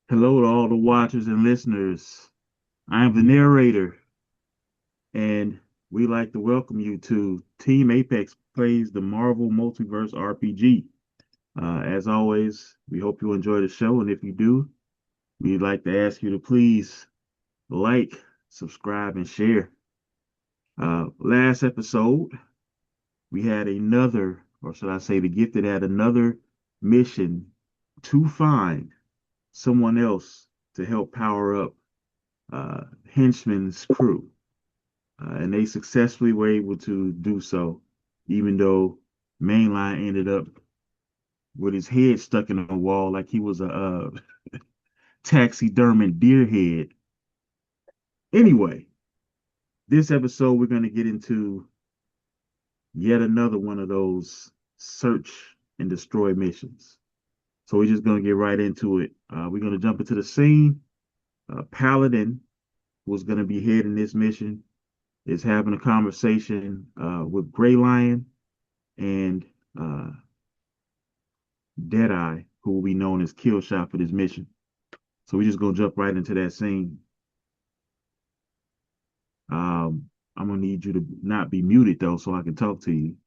Hello to all the watchers and listeners. I am the narrator, and we like to welcome you to Team Apex Plays the Marvel Multiverse RPG. As always, we hope you enjoy the show, and if you do, we'd like to ask you to please like, subscribe, and share. Last episode, we had another, or should I say, the Gifted had another mission to find someone else to help power up Henchman's crew. And they successfully were able to do so, even though Mainline ended up with his head stuck in a wall like he was a taxidermied deer head. Anyway, this episode we're going to get into yet another one of those search and destroy missions. So we're just going to get right into it. We're going to jump into the scene. Paladin, who's going to be heading this mission, is having a conversation with Gray Lion and Deadeye, who will be known as Killshot for this mission. So we're just gonna jump right into that scene. I'm gonna need you to not be muted though, so I can talk to you.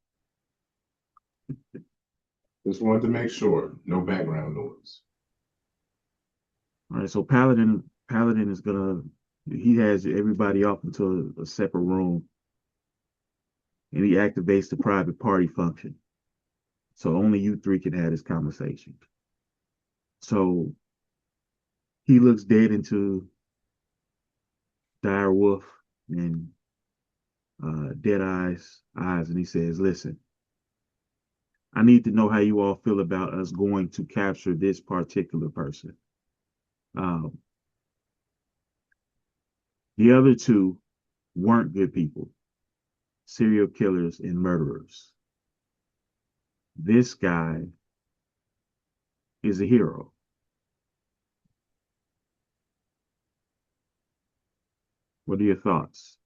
Just wanted to make sure, no background noise. All right, so Paladin is gonna he has everybody off into a separate room and he activates the private party function. So only you three can have this conversation. So he looks dead into Dire Wolf and Deadeye's eyes and he says, "Listen, I need to know how you all feel about us going to capture this particular person. Um, the other two weren't good people, serial killers and murderers. This guy is a hero. What are your thoughts?"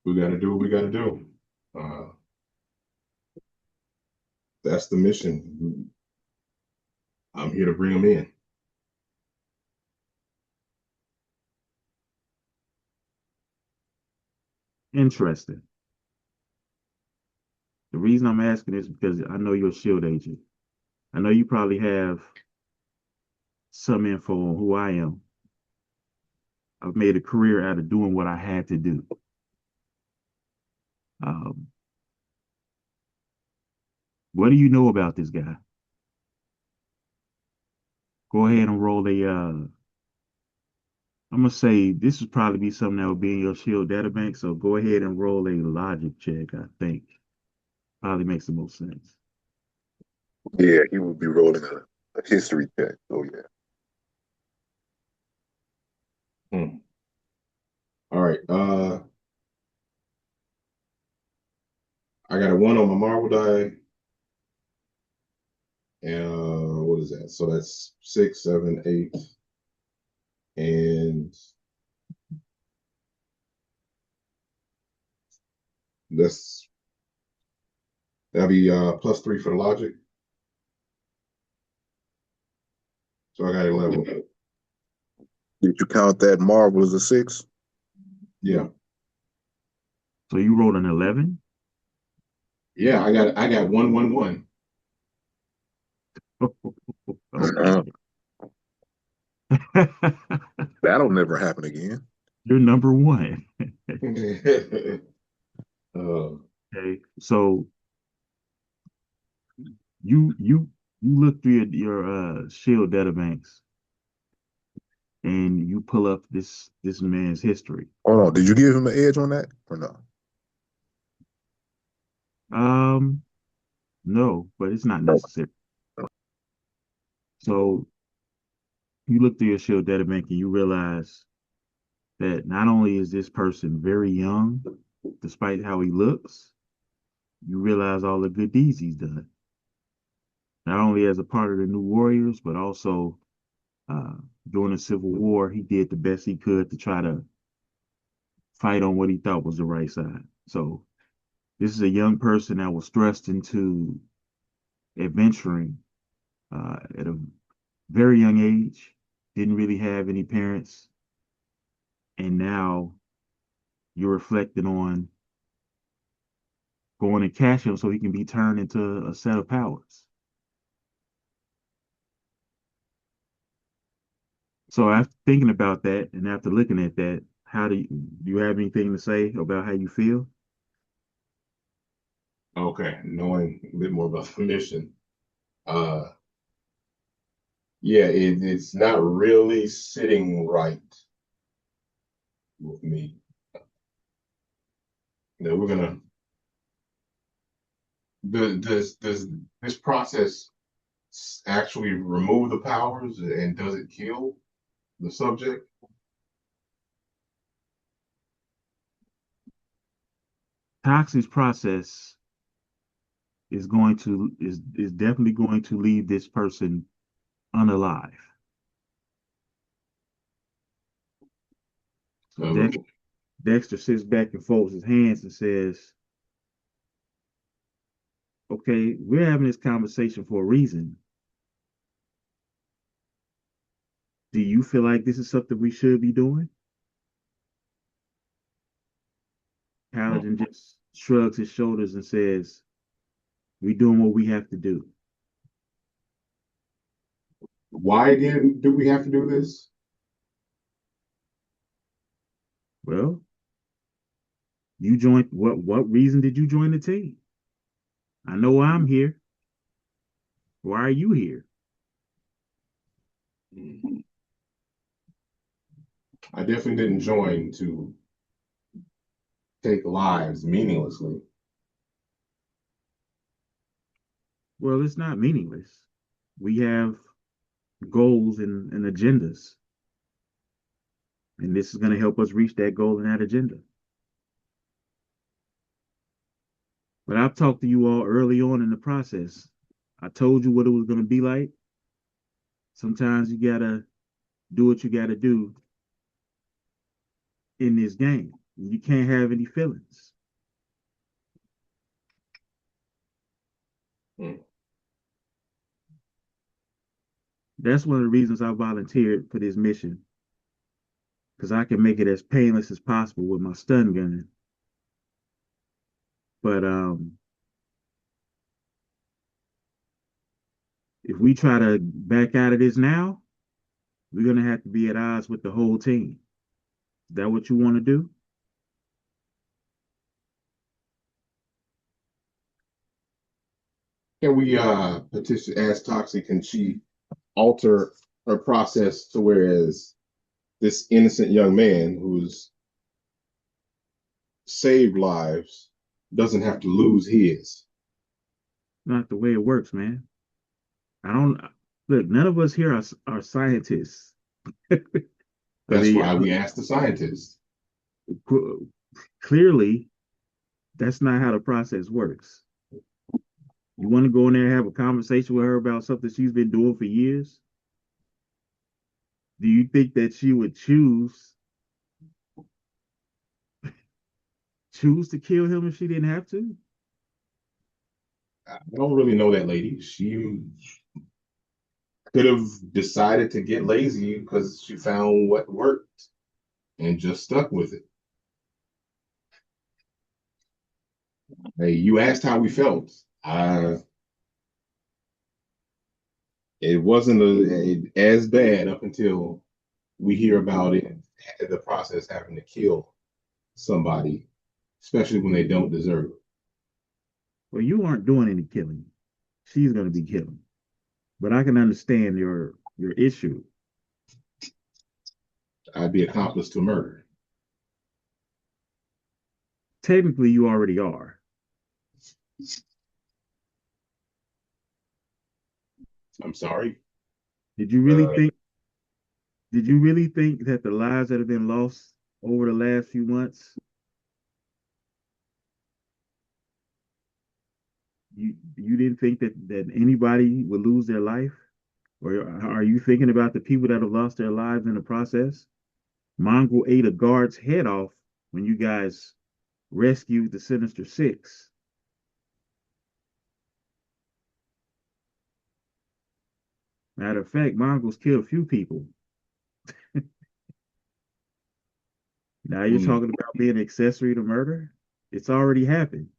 We got to do what we got to do. Uh, that's the mission. I'm here to bring them in. Interesting. The reason I'm asking is because I know you're a shield agent. I know you probably have some info on who I am. I've made a career out of doing what I had to do. Um, what do you know about this guy? Go ahead and roll a I'm gonna say this would probably be something that would be in your Shield databank. So go ahead and roll a logic check. I think probably makes the most sense. Yeah, he would be rolling a history check. Oh yeah. Hmm. All right. I got a one on my marble die. And what is that? So that's 6, 7, 8. And that's that'll be +3 for the logic. So I got 11. Did you count that marble as a six? Yeah. So you rolled an 11. Yeah, I got 111. Okay. That'll never happen again. You're number one. uh, Okay. So you look through your Shield databanks and you pull up this man's history. Hold on. Did you give him an edge on that or no? Um, no, but it's not No. necessary. So you look through your Shield databank and you realize that not only is this person very young, despite how he looks, you realize all the good deeds he's done. Not only as a part of the New Warriors, but also uh, during the Civil War, he did the best he could to try to fight on what he thought was the right side. So this is a young person that was thrust into adventuring at a very young age, didn't really have any parents, and now you're reflecting on going and cash him so he can be turned into a set of powers. So after thinking about that and after looking at that, how do you have anything to say about how you feel? Okay, knowing a bit more about the mission. Uh, yeah, it's not really sitting right with me. You know, we're gonna does this process actually remove the powers and does it kill the subject? Toxic's process is definitely going to leave this person unalive. So Uh, Dexter sits back and folds his hands and says, okay, we're having this conversation for a reason. Do you feel like this is something we should be doing? Paladin just shrugs his shoulders and says, we're doing what we have to do. why again do we have to do this? Well, you joined what reason did you join the team? I know I'm here. Why are you here? I definitely didn't join to take lives meaninglessly. Well, it's not meaningless. We have goals and agendas, and this is going to help us reach that goal and that agenda. But I've talked to you all early on in the process. I told you what it was going to be like. Sometimes you got to do what you got to do in this game. You can't have any feelings. Hmm. That's one of the reasons I volunteered for this mission, because I can make it as painless as possible with my stun gun. But if we try to back out of this now, we're going to have to be at odds with the whole team. Is that what you want to do? Can we petition ask Toxic, can she alter her process to whereas this innocent young man who's saved lives doesn't have to lose his? Not the way it works, man. I don't look. None of us here are scientists. But That's why we asked the scientists. clearly, that's not how the process works. You want to go in there and have a conversation with her about something she's been doing for years? Do you think that she would choose to kill him if she didn't have to? I don't really know that lady. She could have decided to get lazy because she found what worked and just stuck with it. Hey, you asked how we felt. It wasn't as bad up until we hear about it, the process having to kill somebody, especially when they don't deserve it. Well, you aren't doing any killing. She's going to be killing. But I can understand your issue. I'd be accomplice to murder. Technically, you already are. I'm sorry. Did you really Uh, think? Did you really think that the lives that have been lost over the last few months, you didn't think that anybody would lose their life? Or are you thinking about the people that have lost their lives in the process? Mongrel ate a guard's head off when you guys rescued the Sinister Six. Matter of fact, Mongols killed a few people. Now you're Hmm. talking about being accessory to murder? It's already happened.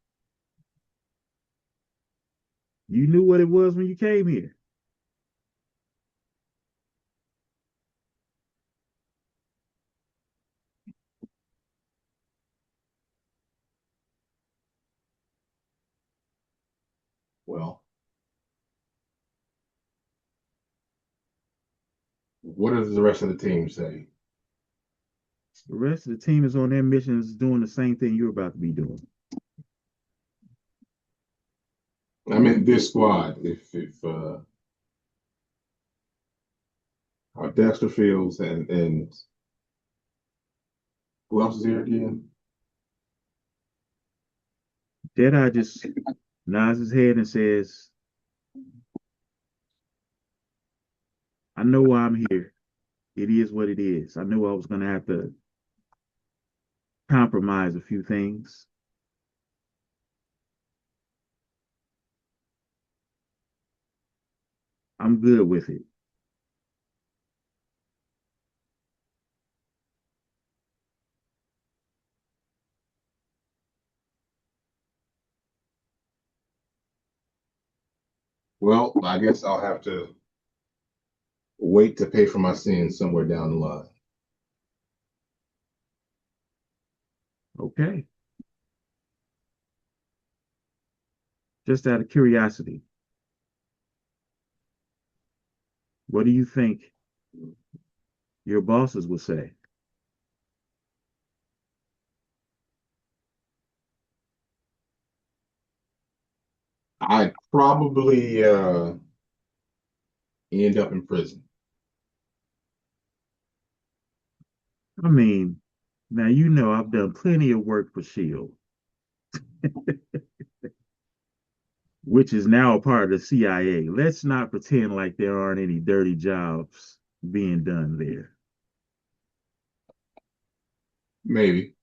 You knew what it was when you came here. Well, what does the rest of the team say? The rest of the team is on their missions doing the same thing you're about to be doing. I mean, this squad, if our Dexter Fields and who else is here again? Deadeye just nods his head and says, I know why I'm here. It is what it is. I knew I was going to have to compromise a few things. I'm good with it. Well, I guess I'll have to wait to pay for my sins somewhere down the line. Okay. Just out of curiosity, what do you think your bosses would say? I'd probably end up in prison. I mean, now you know I've done plenty of work for Shield, which is now a part of the CIA. Let's not pretend like there aren't any dirty jobs being done there. Maybe.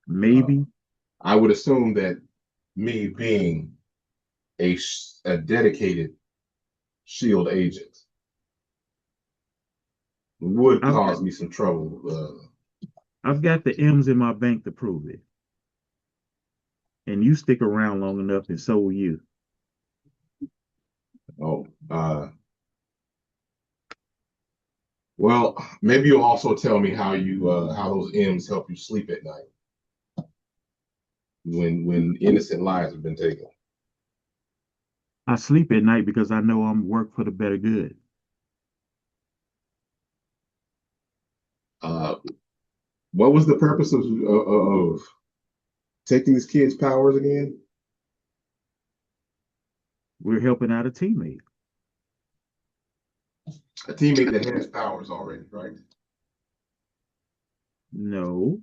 Uh, Maybe. I would assume that me being a dedicated Shield agent would I've got cause me some trouble. I've got the M's in my bank to prove it. And you stick around long enough and so will you. Oh, well, maybe you'll also tell me how those M's help you sleep at night when innocent lives have been taken. I sleep at night because I know I'm work for the better good. Uh, what was the purpose of taking these kids' powers again? We're helping out a teammate. A teammate that has powers already, right? No,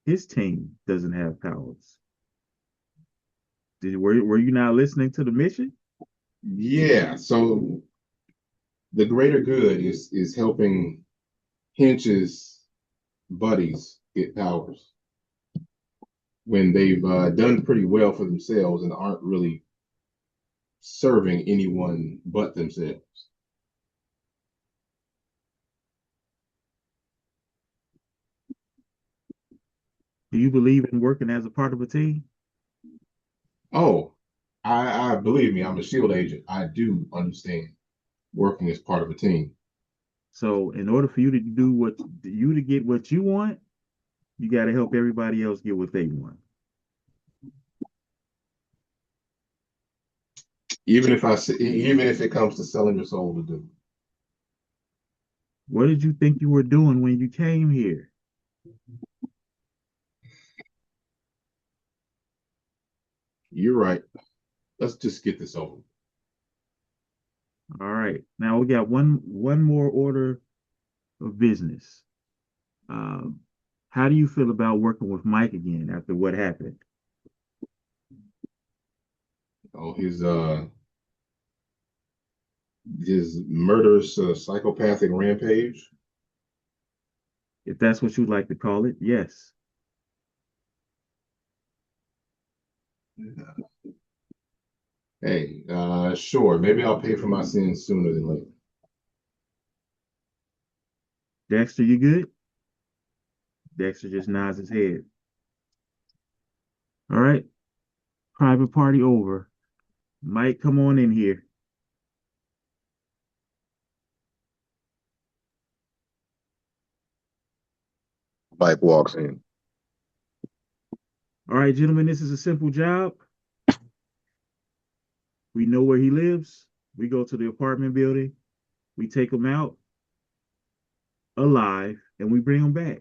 his team doesn't have powers. Were you not listening to the mission? Yeah. So the greater good is helping Hinch's buddies get powers when they've done pretty well for themselves and aren't really serving anyone but themselves. Do you believe in working as a part of a team? Oh, I believe me, I'm a shield agent. I do understand working as part of a team. So in order for you to do what you to get what you want, you got to help everybody else get what they want. Even if it comes to selling your soul to do. What did you think you were doing when you came here? You're right. Let's just get this over. All right. Now we got one more order of business. Um, how do you feel about working with Mike again after what happened? Oh, his murderous psychopathic rampage. If that's what you'd like to call it, yes. Hey, sure. Maybe I'll pay for my sins sooner than later. Dexter, you good? Dexter just nods his head. All right, private party over. Mike, come on in here. Mike walks in. All right, gentlemen, this is a simple job. We know where he lives. We go to the apartment building. We take him out alive and we bring him back.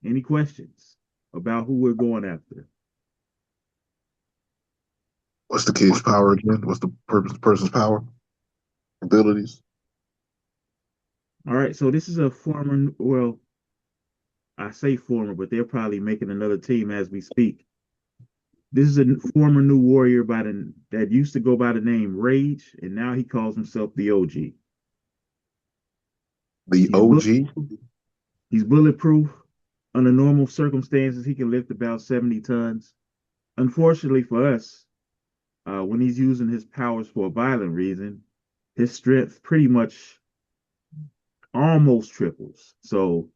Any questions about who we're going after? What's the kid's power again? What's the person's power? Abilities? All right, so this is a former, well, I say former, but they're probably making another team as we speak. This is a former new warrior that used to go by the name Rage, and now he calls himself the OG. The He's bullet, OG? he's bulletproof. Under normal circumstances, he can lift about 70 tons. Unfortunately for us, when he's using his powers for a violent reason, his strength pretty much almost triples. So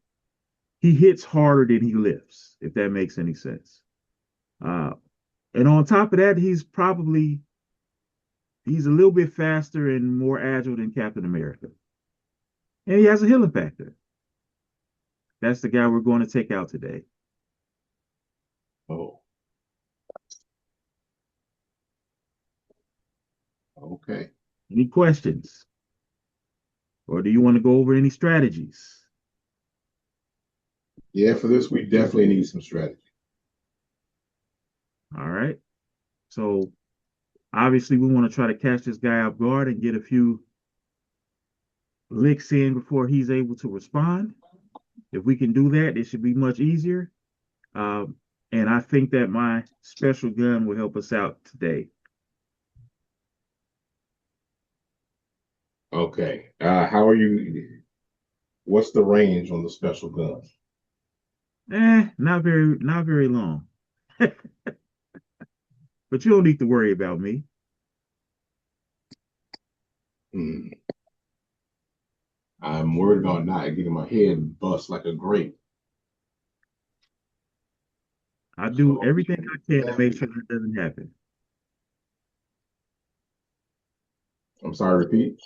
he hits harder than he lifts, if that makes any sense. Uh, and on top of that, he's a little bit faster and more agile than Captain America. And he has a healing factor. That's the guy we're going to take out today. Oh, okay. Any questions? Or do you want to go over any strategies? Yeah, for this, we definitely need some strategy. All right. So obviously we want to try to catch this guy off guard and get a few licks in before he's able to respond. If we can do that, it should be much easier. Um, and I think that my special gun will help us out today. Okay. How are you? What's the range on the special gun? Not very long. But you don't need to worry about me. Hmm. I'm worried about not getting my head bust like a grape. I do So everything I can to make sure that doesn't happen. I'm sorry, repeat.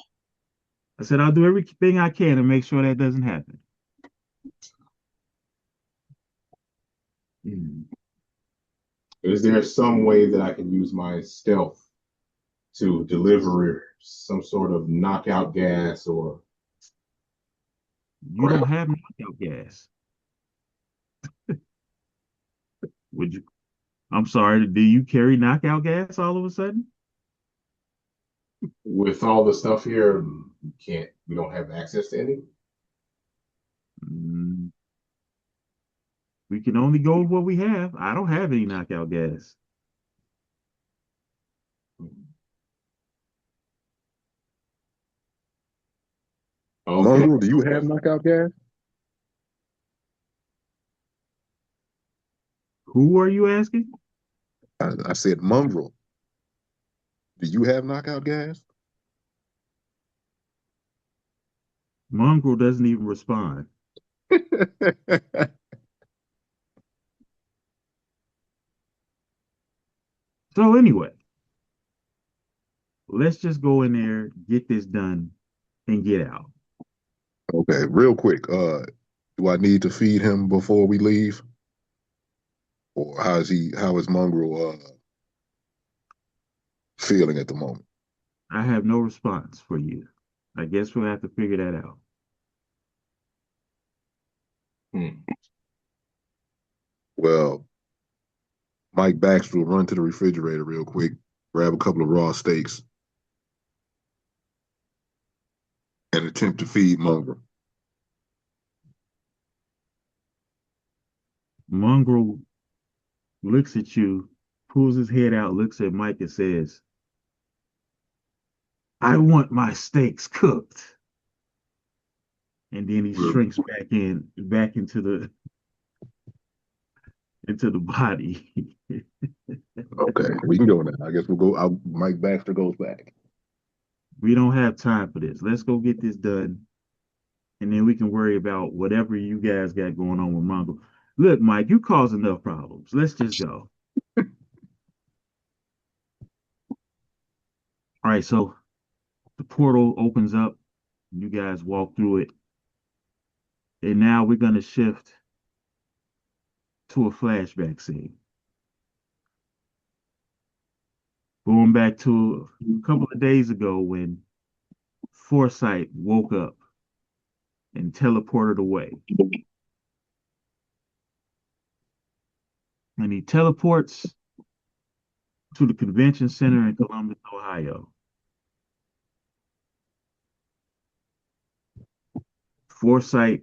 I said I'll do everything I can to make sure that doesn't happen. Mm. Is there some way that I can use my stealth to deliver some sort of knockout gas or You don't have knockout gas. Would you? I'm sorry. Do you carry knockout gas all of a sudden? with all the stuff here, we don't have access to any? Mm, we can only go with what we have. I don't have any knockout gas. Okay. Mongrel, do you have knockout gas? Who are you asking? I said, Mongrel, do you have knockout gas? Mongrel doesn't even respond. So anyway, let's just go in there, get this done, and get out. Okay, real quick. Do I need to feed him before we leave? Or how is Mongrel feeling at the moment? I have no response for you. I guess we'll have to figure that out. Hmm. Well, Mike Baxter will run to the refrigerator real quick, grab a couple of raw steaks, and attempt to feed Mongrel. Mongrel looks at you, pulls his head out, looks at Mike, and says, I want my steaks cooked. And then he shrinks back into the into the body. Okay, we can go now. I guess we'll go. Mike Baxter goes back. We don't have time for this. Let's go get this done, and then we can worry about whatever you guys got going on with Mongo. Look, Mike, you cause enough problems. Let's just go. All right, so the portal opens up. You guys walk through it, and now we're gonna shift to a flashback scene. Going back to a couple of days ago when Foresight woke up and teleported away. And he teleports to the convention center in Columbus, Ohio. Foresight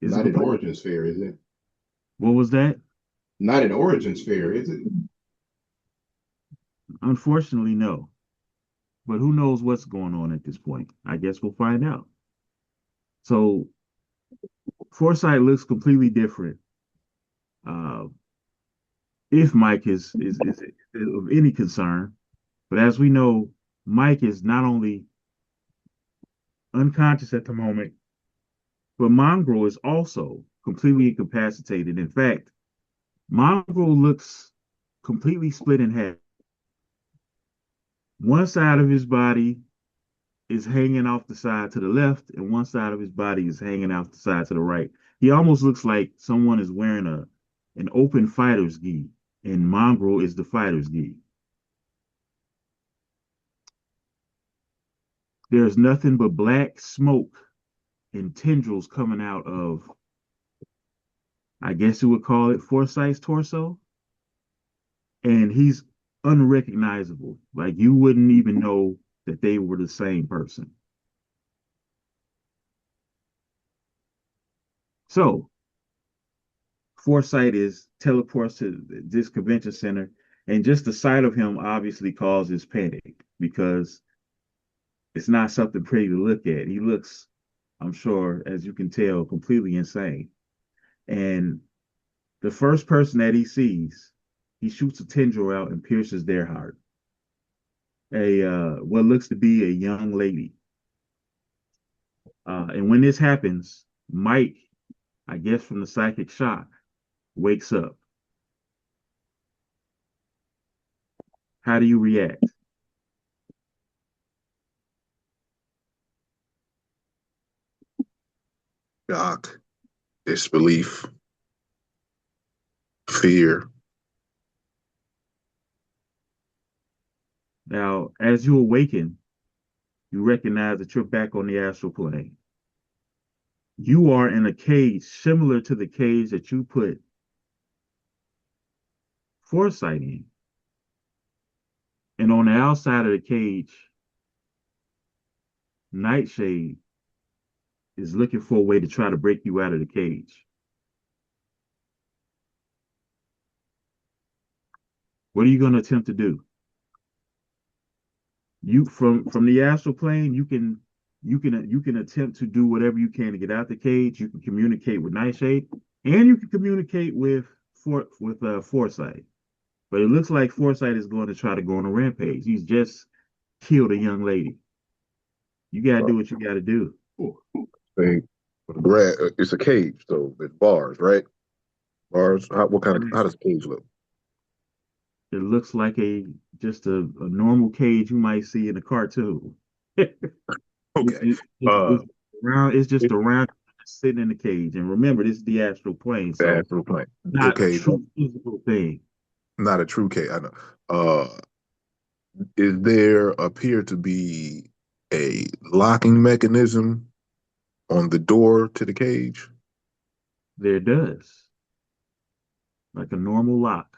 is Not an complete. origins fair, is it? What was that? Not an origins fair, is it? Unfortunately, no. But who knows what's going on at this point? I guess we'll find out. So Foresight looks completely different. Uh, if Mike is of any concern, but as we know, Mike is not only unconscious at the moment, but Mongrel is also completely incapacitated. In fact, Mongrel looks completely split in half. One side of his body is hanging off the side to the left, and one side of his body is hanging off the side to the right. He almost looks like someone is wearing a an open fighter's gi, and Mongrel is the fighter's gi. There's nothing but black smoke and tendrils coming out of, I guess you would call it, Foresight's torso, and he's unrecognizable. Like you wouldn't even know that they were the same person. So Foresight is teleports to this convention center, and just the sight of him obviously causes panic because it's not something pretty to look at. He looks, I'm sure, as you can tell, completely insane. And the first person that he sees, he shoots a tendril out and pierces their heart. A what looks to be a young lady. And when this happens, Mike, I guess from the psychic shock, wakes up. How do you react? Shock, disbelief, fear. Now, as you awaken, you recognize that you're back on the astral plane. You are in a cage similar to the cage that you put Foresight in. And on the outside of the cage, Nightshade is looking for a way to try to break you out of the cage. What are you going to attempt to do? You from the astral plane, you can attempt to do whatever you can to get out the cage. You can communicate with Nightshade, and you can communicate with Foresight. But it looks like Foresight is going to try to go on a rampage. He's just killed a young lady. You got to do what you got to do. They, it's a cage, so it's bars, right? Bars. What kind of? How does the cage look? It looks like a just a normal cage you might see in a cartoon. Okay. It's round. It's just It's a round sitting in the cage. And remember, this is the astral plane, the so astral plane. not a Okay, true physical thing. not a true cage. I know. Uh, is there appear to be a locking mechanism on the door to the cage? There does, like a normal lock,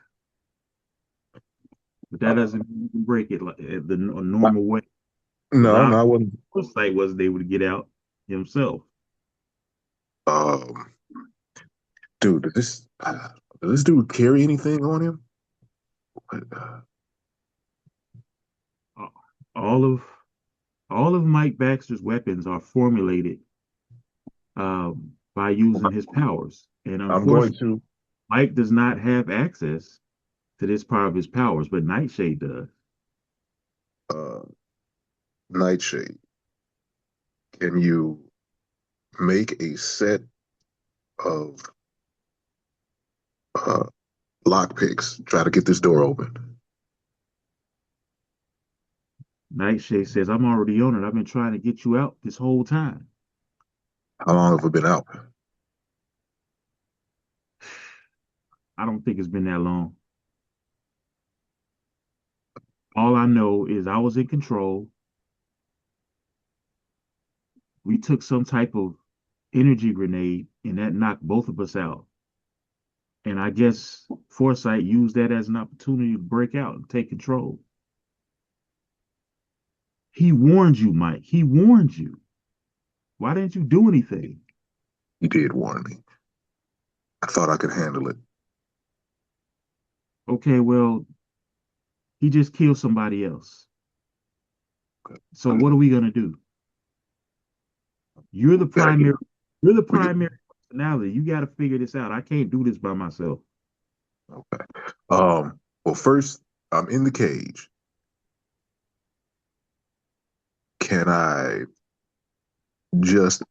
but that Uh, doesn't mean you can break it like a I- normal way. Because no, no, I obviously, wasn't. Foresight wasn't able to get out himself. Um, dude, does this dude carry anything on him? Uh, All of all of Mike Baxter's weapons are formulated by using his powers, and I'm going unfortunately, to. Mike does not have access to this part of his powers, but Nightshade does. Uh, Nightshade, can you make a set of uh, lock picks? Try to get this door open. Nightshade says, I'm already on it. I've been trying to get you out this whole time. How long have we been out? I don't think it's been that long. All I know is I was in control. We took some type of energy grenade, and that knocked both of us out. And I guess Foresight used that as an opportunity to break out and take control. He warned you, Mike. He warned you. Why didn't you do anything? You did warn me. I thought I could handle it. Okay, well, he just killed somebody else. So what are we gonna do? You're the We gotta get. primary. You're the We get. primary personality. You got to figure this out. I can't do this by myself. Okay. Well, first, I'm in the cage. Can I just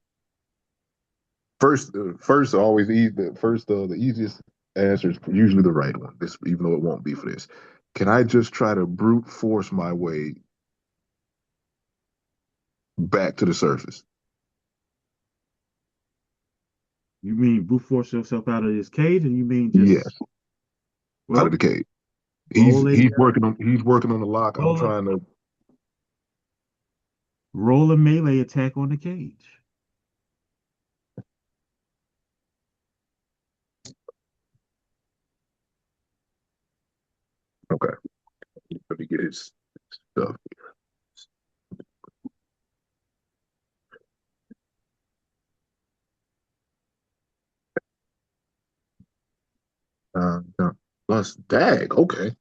first always the first the easiest answer is usually the right one. This even though it won't be for this. Can I just try to brute force my way back to the surface? You mean brute force yourself out of this cage, and you mean Yes, just out of well the cage. He's roll a he's working on he's working on the lock. I'm roll a trying to. roll a melee attack on the cage? Okay, let me get his stuff. Uh, plus dag. Okay,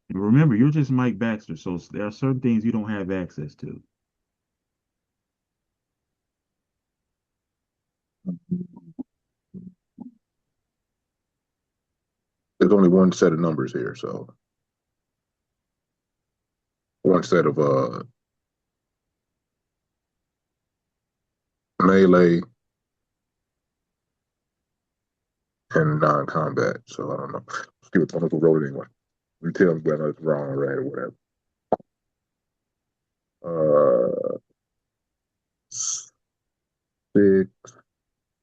And remember, you're just Mike Baxter, so there are certain things you don't have access to. there's only one set of numbers here, so one set of melee and non-combat. So I don't know. Let's give it. I'm gonna roll it anyway. You tell me whether it's wrong or right or whatever. 6,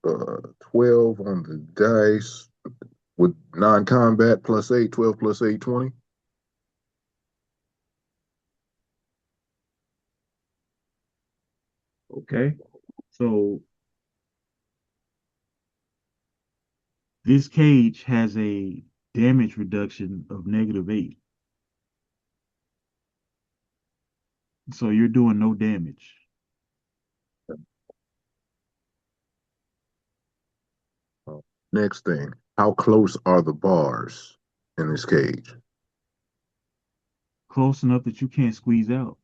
12 on the dice with non-combat plus 8, 12 plus 8, 20. Okay, so this cage has a damage reduction of -8, so you're doing no damage. Next thing, how close are the bars in this cage? Close enough that you can't squeeze out.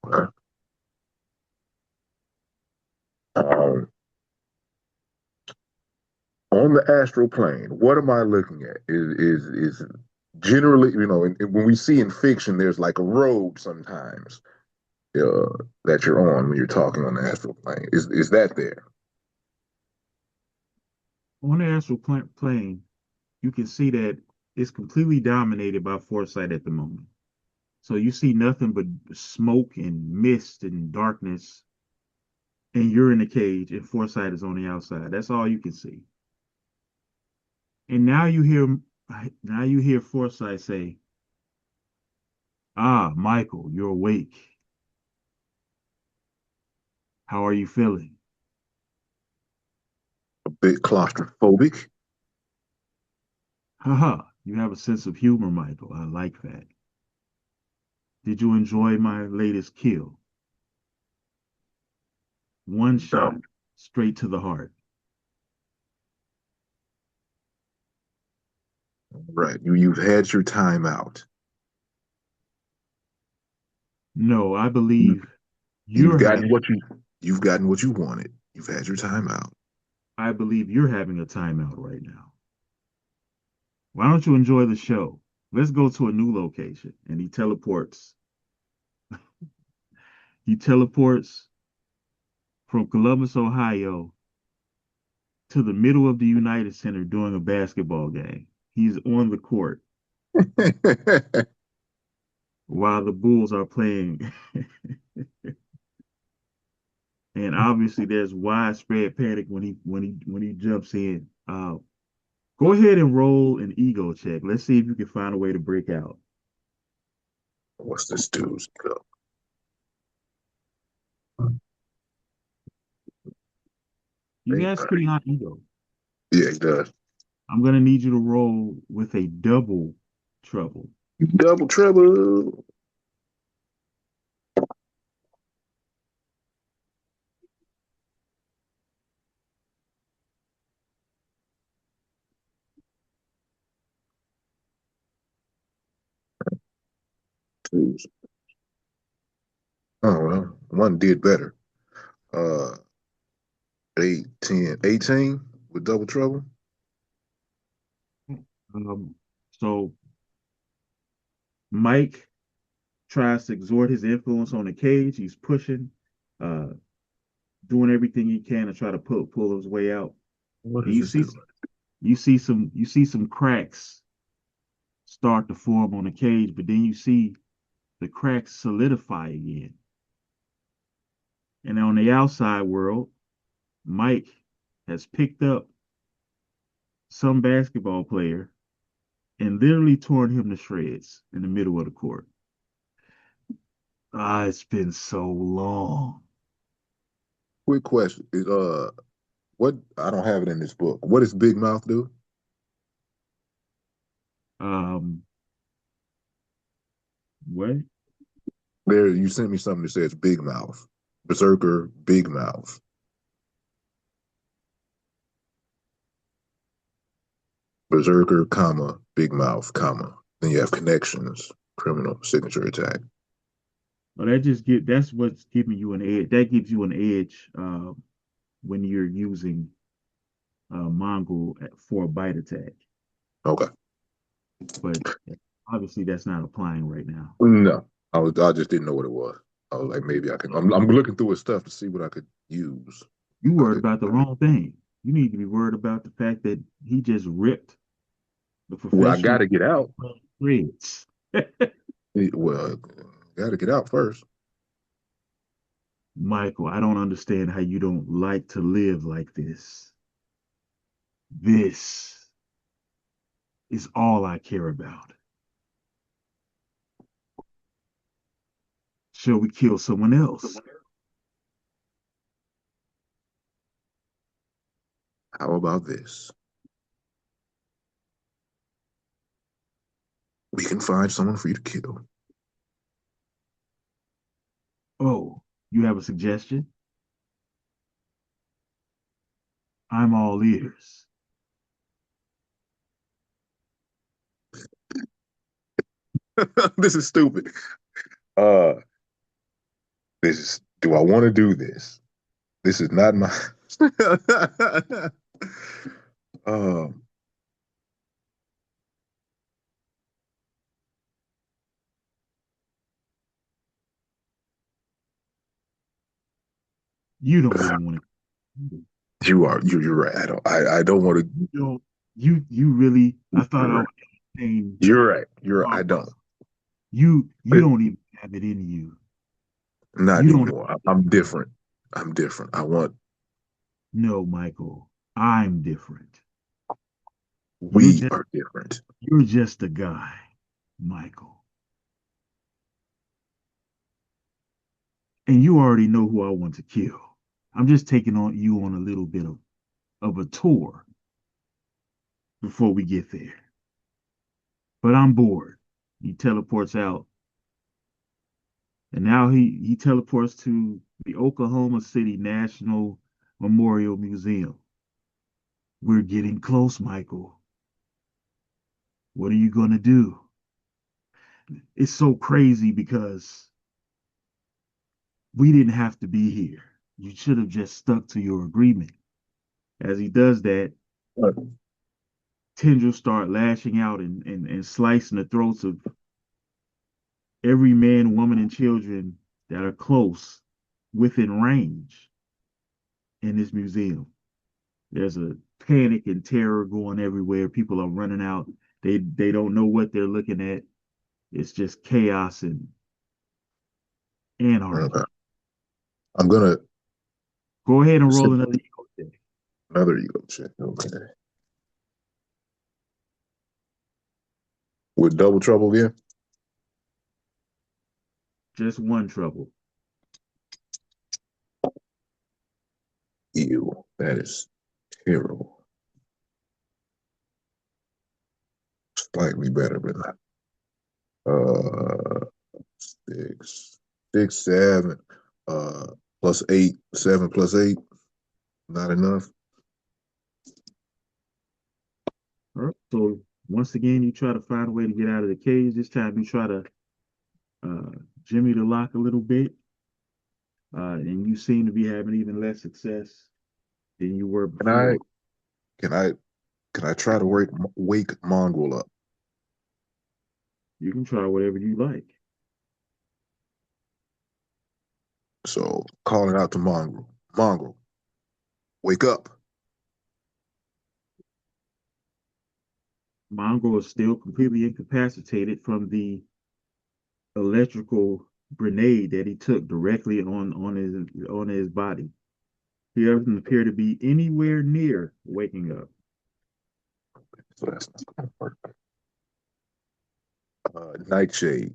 Okay. Um, on the astral plane, what am I looking at? Is generally, when we see in fiction, there's like a road sometimes that you're on when you're talking on the astral plane. Is that there? On the astral plane, you can see that it's completely dominated by Foresight at the moment. So you see nothing but smoke and mist and darkness, and you're in the cage, and Foresight is on the outside. That's all you can see. And now you hear Foresight say, "Ah, Michael, you're awake. How are you feeling?" A bit claustrophobic. Haha, you have a sense of humor, Michael. I like that. Did you enjoy my latest kill? One No. shot, straight to the heart. Right. You've had your time out. No, I You, believe you've you're gotten having. what you you've gotten what you wanted. You've had your time out. I believe you're having a timeout right now. Why don't you enjoy the show? Let's go to a new location. And he teleports. He teleports from Columbus, Ohio to the middle of the United Center during a basketball game. He's on the court while the Bulls are playing. And obviously there's widespread panic when he jumps in. Go ahead and roll an ego check. Let's see if you can find a way to break out. What's this dude's go? He has pretty high ego. Yeah, he does. I'm gonna need you to roll with a double trouble. Double trouble. Twos. Oh well, one did better. Uh, 8, 10, 18 with double trouble. So Mike tries to exert his influence on the cage. He's pushing, uh, doing everything he can to try to pull his way out. What And does this do? you see some cracks start to form on the cage, but then you see the cracks solidify again. And on the outside world, Mike has picked up some basketball player and literally torn him to shreds in the middle of the court. Ah, it's been so long. Quick question. What I don't have it in this book. What does Big Mouth do? Um, what? There, you sent me something that says Big Mouth. Berserker, Big Mouth. Berserker, comma, Big Mouth, comma. Then you have connections, criminal, signature attack. Well, that's what's giving you an edge. That gives you an edge when you're using Mongol for a bite attack. Okay. But obviously that's not applying right now. No, I just didn't know what it was. I was like, maybe I can. I'm looking through his stuff to see what I could use. You I worried could. about the wrong thing. You need to be worried about the fact that he just ripped the Well, I got professional to get out. Reds. Well, got to get out first. Michael, I don't understand how you don't like to live like this. This is all I care about. Shall we kill someone else? How about this? We can find someone for you to kill. Oh, you have a suggestion? I'm all ears. This is stupid. Uh, this is. Do I want to do this? This is not my. um, You don't really want to. you're right. I don't want to. You don't. You really. I thought You're I right. would entertain You're right. You're right. I thought don't. process. You It, don't even have it in you. not You don't. anymore. I'm different. I'm different. I want. No, Michael. I'm different. You're We just are different. you're just a guy, Michael. And you already know who I want to kill. I'm just taking on you on a little bit of a tour before we get there. But I'm bored. He teleports out. And now he teleports to the Oklahoma City National Memorial Museum. We're getting close, Michael. What are you going to do? It's so crazy because we didn't have to be here. You should have just stuck to your agreement. As he does that, tendrils start lashing out and slicing the throats of every man, woman, and children that are close within range in this museum. There's a panic and terror going everywhere. People are running out. They don't know what they're looking at. It's just chaos and Okay. anarchy. I'm gonna Go ahead and roll send another ego check. another ego check. Okay. With double trouble again? Just one trouble. Ew. That is terrible. Slightly better, but not. Uh, six, six, seven, uh, plus eight, seven plus eight, not enough. All right. So once again, you try to find a way to get out of the cage. This time you try to uh, jimmy the lock a little bit, and you seem to be having even less success than you were Can I, before. can I, can I try to wake Mongrel up? You can try whatever you like. So calling out to Mongrel, Mongrel, wake up. Mongo is still completely incapacitated from the electrical grenade that he took directly on his body. He doesn't appear to be anywhere near waking up. So that's not gonna work. Nightshade,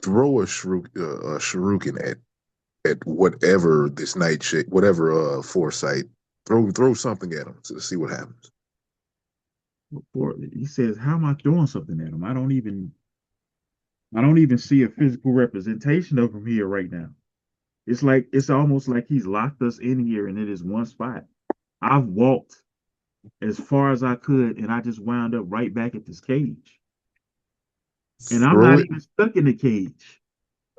throw a shuriken at whatever this Nightshade, whatever foresight. Throw something at him to see what happens. Or he says, "How am I throwing something at him? I don't even see a physical representation of him here right now. It's almost like he's locked us in here and it is one spot. I've walked as far as I could and I just wound up right back at this cage. And I'm Throw not it. even stuck in the cage.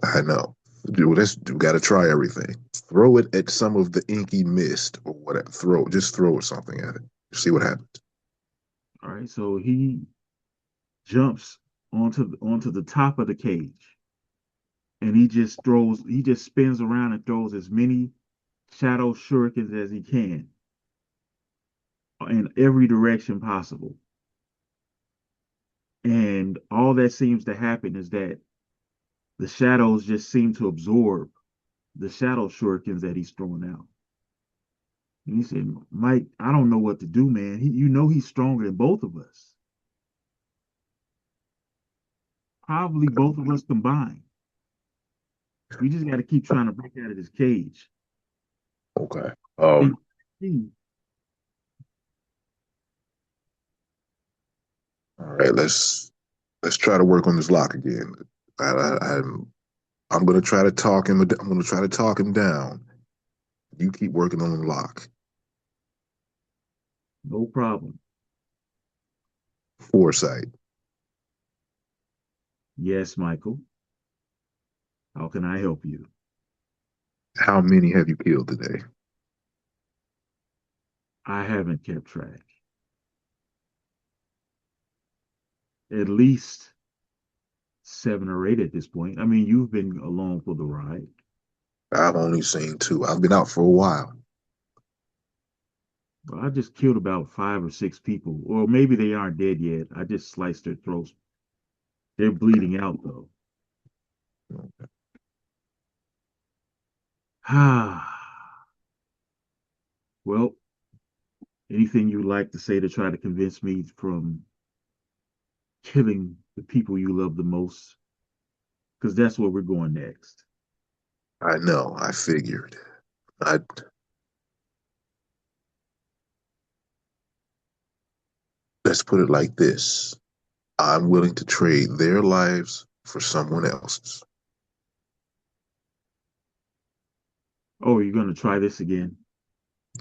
I know. Dude, we got to try everything. Throw it at some of the inky mist or whatever. Just throw something at it. See what happens. All right, so he jumps onto the top of the cage and he just spins around and throws as many shadow shurikens as he can in every direction possible. And all that seems to happen is that the shadows just seem to absorb the shadow shurikens that he's throwing out. And he said, Mike, I don't know what to do, man. He's stronger than both of us. Probably both of us combined. We just got to keep trying to break out of this cage. Okay. And All right. Let's try to work on this lock again. I'm gonna try to talk him. I'm gonna try to talk him down. You keep working on the lock. no problem. Foresight. Yes, Michael. How can I help you? How many have you killed today? I haven't kept track. At least 7 or 8 at this point. I mean, you've been along for the ride. I've only seen two. I've been out for a while. But I just killed about 5 or 6 people, or maybe they aren't dead yet. I just sliced their throats. They're bleeding out though. Ah, well, anything you'd like to say to try to convince me from killing the people you love the most? Because that's where we're going next. I know. I figured. I Let's put it like this. I'm willing to trade their lives for someone else's. Oh, you're gonna try this again?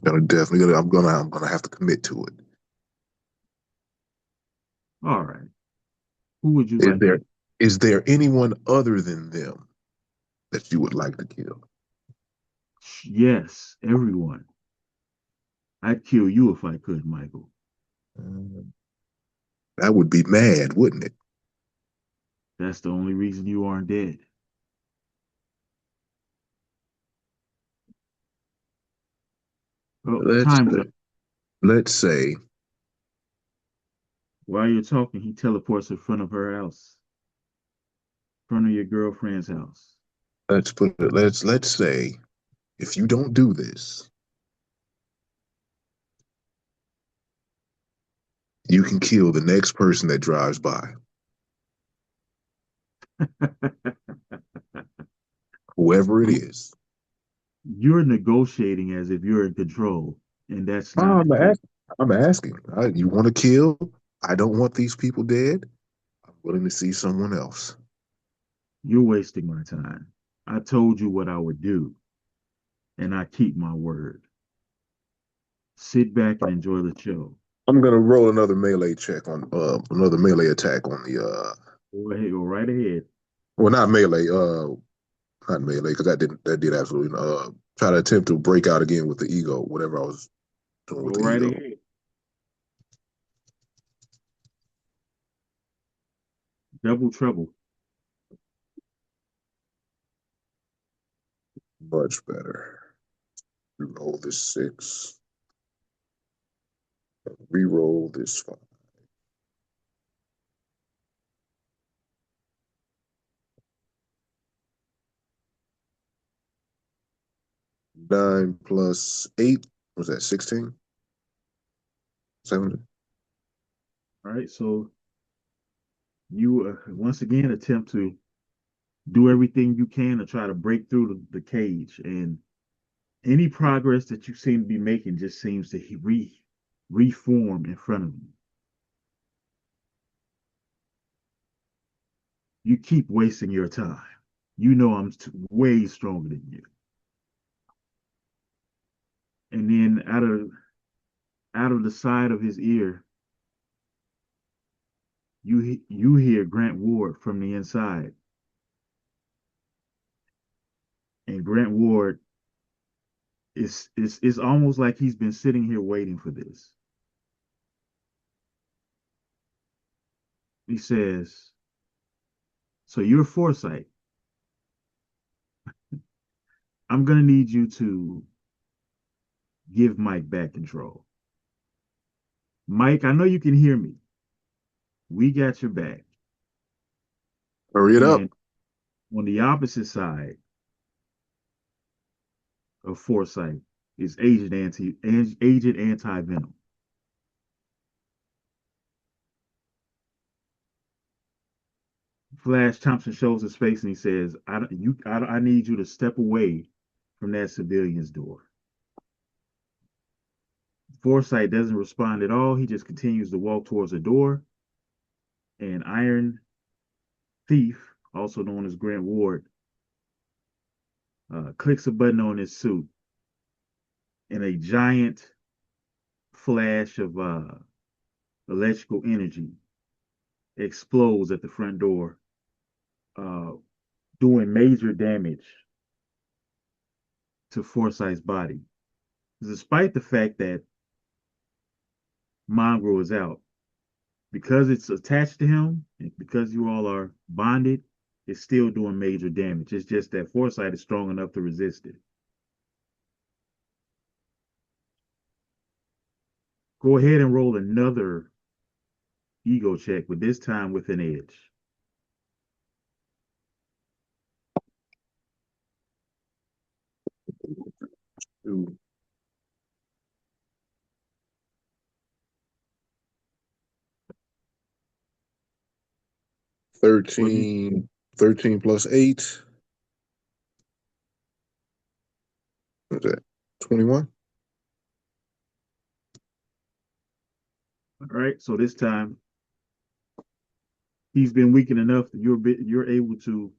I'm gonna have to commit to it. All right. Who would you Is like there to? is there anyone other than them that you would like to kill? Yes, everyone. I'd kill you if I could, Michael. Mm, that would be mad, wouldn't it? That's the only reason you aren't dead. Oh, Let's time's up. let's say While you're talking, he teleports in front of her house, in front of your girlfriend's house. let's say if you don't do this, you can kill the next person that drives by, whoever it is. You're negotiating as if you're in control, and that's not the I'm case. asking. I'm asking. You want to kill? I don't want these people dead. I'm willing to see someone else. You're wasting my time. I told you what I would do, and I keep my word. Sit back and enjoy the show. I'm gonna roll another melee check on another melee attack on the Go ahead, go right ahead. well, not melee, not melee, because that did absolutely try to attempt to break out again with the ego, whatever I was doing with Go the right ego. ahead. Double trouble. Much better. Reroll this six. Reroll this five. Nine plus eight. Was that 16? 17? All right. So you once again attempt to do everything you can to try to break through the cage, and any progress that you seem to be making just seems to reform in front of you. You keep wasting your time. You know I'm way stronger than you. And then out of the side of his ear, you hear Grant Ward from the inside, and Grant Ward is almost like he's been sitting here waiting for this. He says, "So you're Foresight. I'm gonna need you to give Mike back control. Mike, I know you can hear me. We got your back." Hurry it up. And on the opposite side of Foresight is Agent Anti Venom. Flash Thompson shows his face and he says, I need you to step away from that civilian's door." Foresight doesn't respond at all. He just continues to walk towards the door, and Iron Thief, also known as Grant Ward, clicks a button on his suit, and a giant flash of electrical energy explodes at the front door, uh, doing major damage to Foresight's body. Despite the fact that Mongrel is out, because it's attached to him, and because you all are bonded, it's still doing major damage. It's just that Foresight is strong enough to resist it. Go ahead and roll another ego check, but this time with an edge. Two, 13, 13 plus 8. What's that? 21? All right, so this time he's been weakened enough that you're able to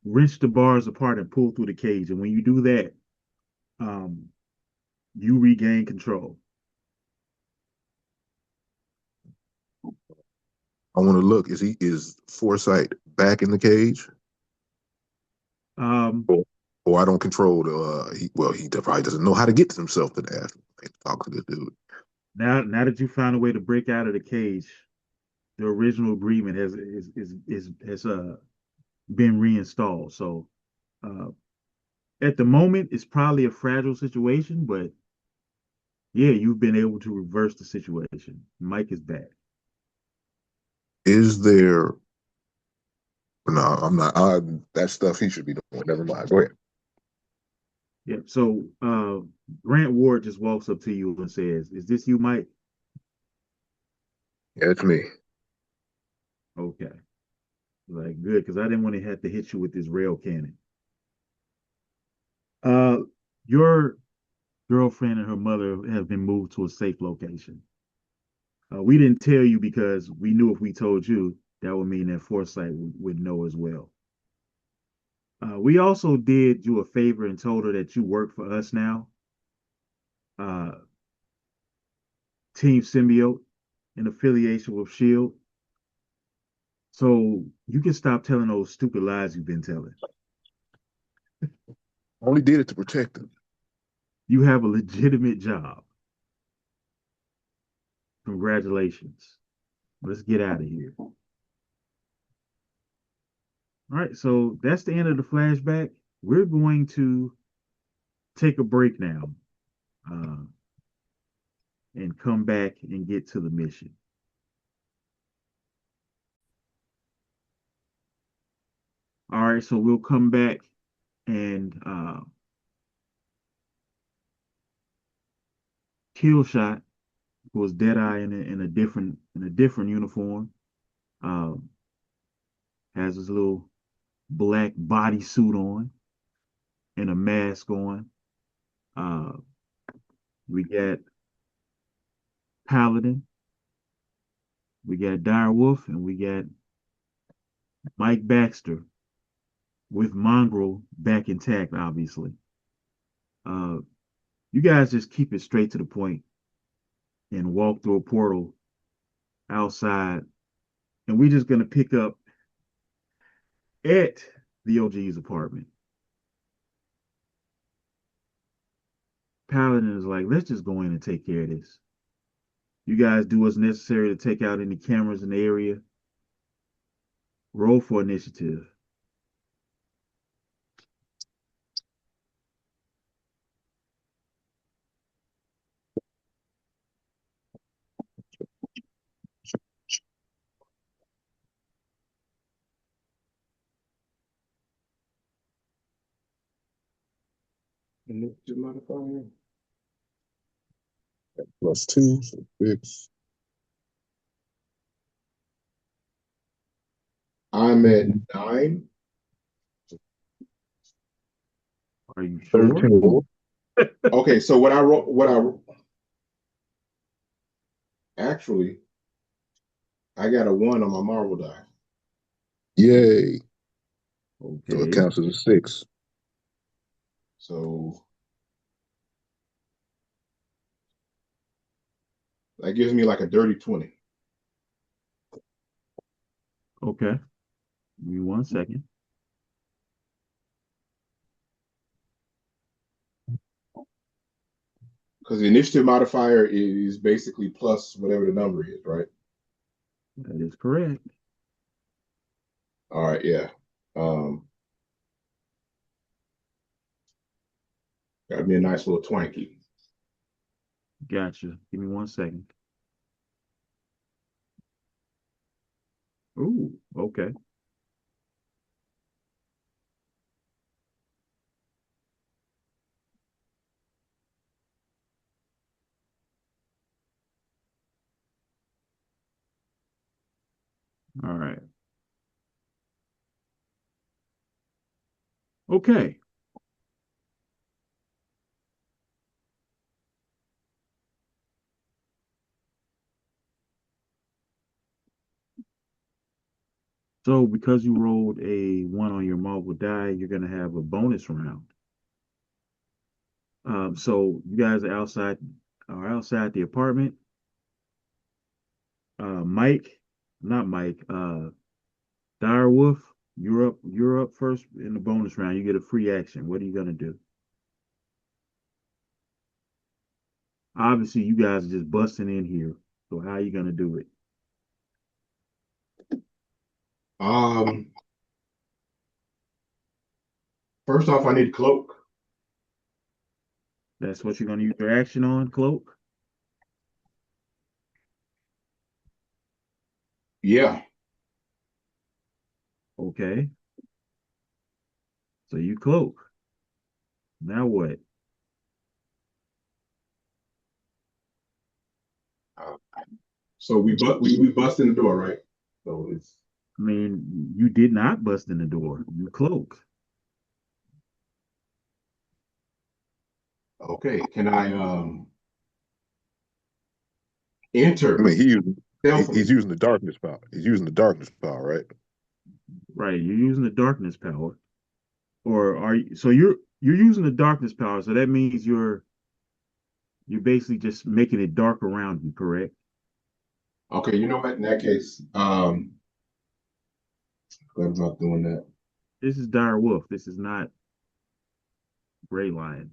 wrench the bars apart and pull through the cage. And when you do that, um, you regain control. I want to look. Is Foresight back in the cage? Um, Or, Or I don't control the. He probably doesn't know how to get himself to the astral plane to talk to this dude. Now that you found a way to break out of the cage, the original agreement has been reinstalled. So uh, at the moment, it's probably a fragile situation, but yeah, you've been able to reverse the situation. Mike is back. Is there? No, I'm not. That stuff he should be doing. Never mind. Go ahead. Yeah. So Grant Ward just walks up to you and says, "Is this you, Mike?" Yeah, it's me. Okay. Like good, because I didn't want to have to hit you with this rail cannon. Uh, your girlfriend and her mother have been moved to a safe location. We didn't tell you because we knew if we told you, that would mean that Foresight would know as well. We also did you a favor and told her that you work for us now, uh, Team Symbiote, in affiliation with Shield. So you can stop telling those stupid lies you've been telling. Only did it to protect him. You have a legitimate job. Congratulations. Let's get out of here. All right, so that's the end of the flashback. We're going to take a break now uh, and come back and get to the mission. All right, so we'll come back and kill shot was Deadeye in a different uniform. Um, has his little black bodysuit on and a mask on. Uh, we got Paladin, we got Dire Wolf, and we got Mike Baxter with Mongrel back intact, obviously. Uh, you guys just keep it straight to the point and walk through a portal outside, and we're just gonna pick up at the OG's apartment. Paladin is like, let's just go in and take care of this. You guys do what's necessary to take out any cameras in the area. Roll for initiative. Initiative modifier. +2, so 6. I'm at 9. Are you sure? 13. Okay, so actually I got a 1 on my Marvel die. Yay. So it Okay. counts as a 6. So that gives me like a dirty 20. Okay. Give me 1 second. Because the initiative modifier is basically plus whatever the number is, right? That is correct. All right, yeah. Um, Got me a nice little twanky. Gotcha. Give me 1 second. Ooh, okay. All right. Okay. So because you rolled a 1 on your marble die, you're gonna have a bonus round. So you guys are outside the apartment. Mike, not Mike, Direwolf, You're up first in the bonus round. You get a free action. What are you gonna do? Obviously, you guys are just busting in here. So how are you gonna do it? Um, First off, I need a cloak. That's what you're gonna use your action on, cloak? Yeah. Okay. So you cloak. Now what? Uh, so we bust in the door, right? So it's I mean, you did not bust in the door. You cloak. okay. Can I I enter mean, he's stealthily? using the darkness power. He's using the darkness power, right? Right. You're using the darkness power. Or are you so you're using the darkness power, so that means you're basically just making it dark around you, correct? Okay, you know what? In that case, glad about doing that. This is Dire Wolf. This is not Gray Lion.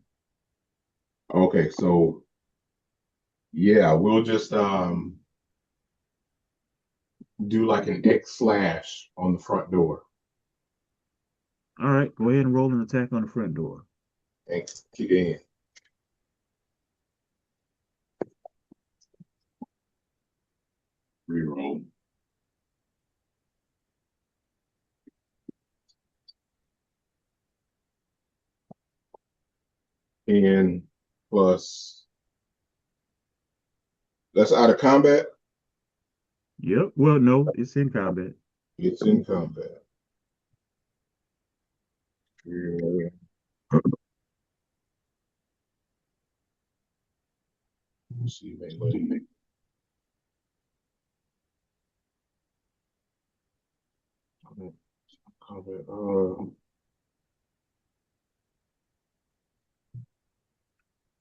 Okay, so yeah, we'll just do like an X slash on the front door All right, go ahead and roll an attack on the front door. and kick it in. Reroll. And plus, that's out of combat. Yep. Well, no, it's in combat. It's in combat. Yeah. Let's see, melee. Combat.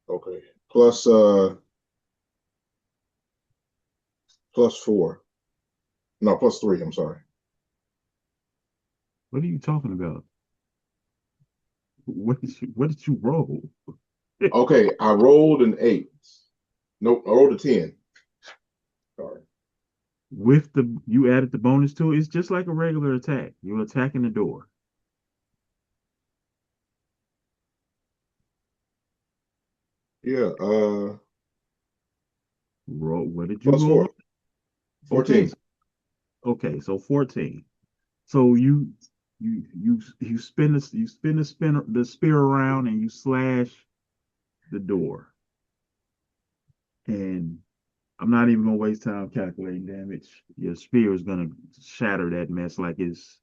Okay. Plus 4. No, plus 3. I'm sorry. What are you talking about? What did you roll? Okay, I rolled an 8. Nope, I rolled a 10. Sorry. With the you added the bonus to it, it's just like a regular attack. You're attacking the door. Yeah, Roll. What did you plus roll? 4. Okay, 14. okay, so 14. So you spin the spear around and you slash the door. And I'm not even gonna waste time calculating damage. Your spear is gonna shatter that mess like it's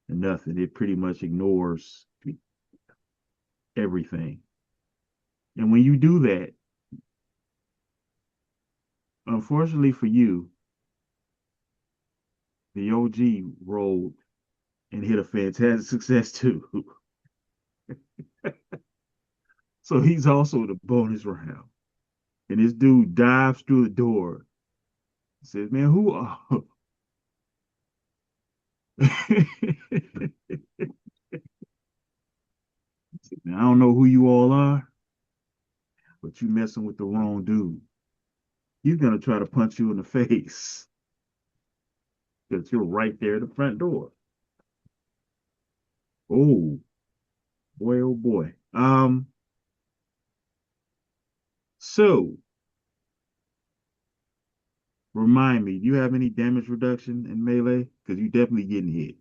nothing. It pretty much ignores everything. And when you do that, unfortunately for you, the OG rolled and hit a fantastic success too. So he's also the bonus round. And this dude dives through the door. Says, "Man, who are?" Now, I don't know who you all are, but you messing with the wrong dude. He's gonna try to punch you in the face because you're right there at the front door. Oh boy, oh boy. So remind me, do you have any damage reduction in melee? Because you definitely getting hit.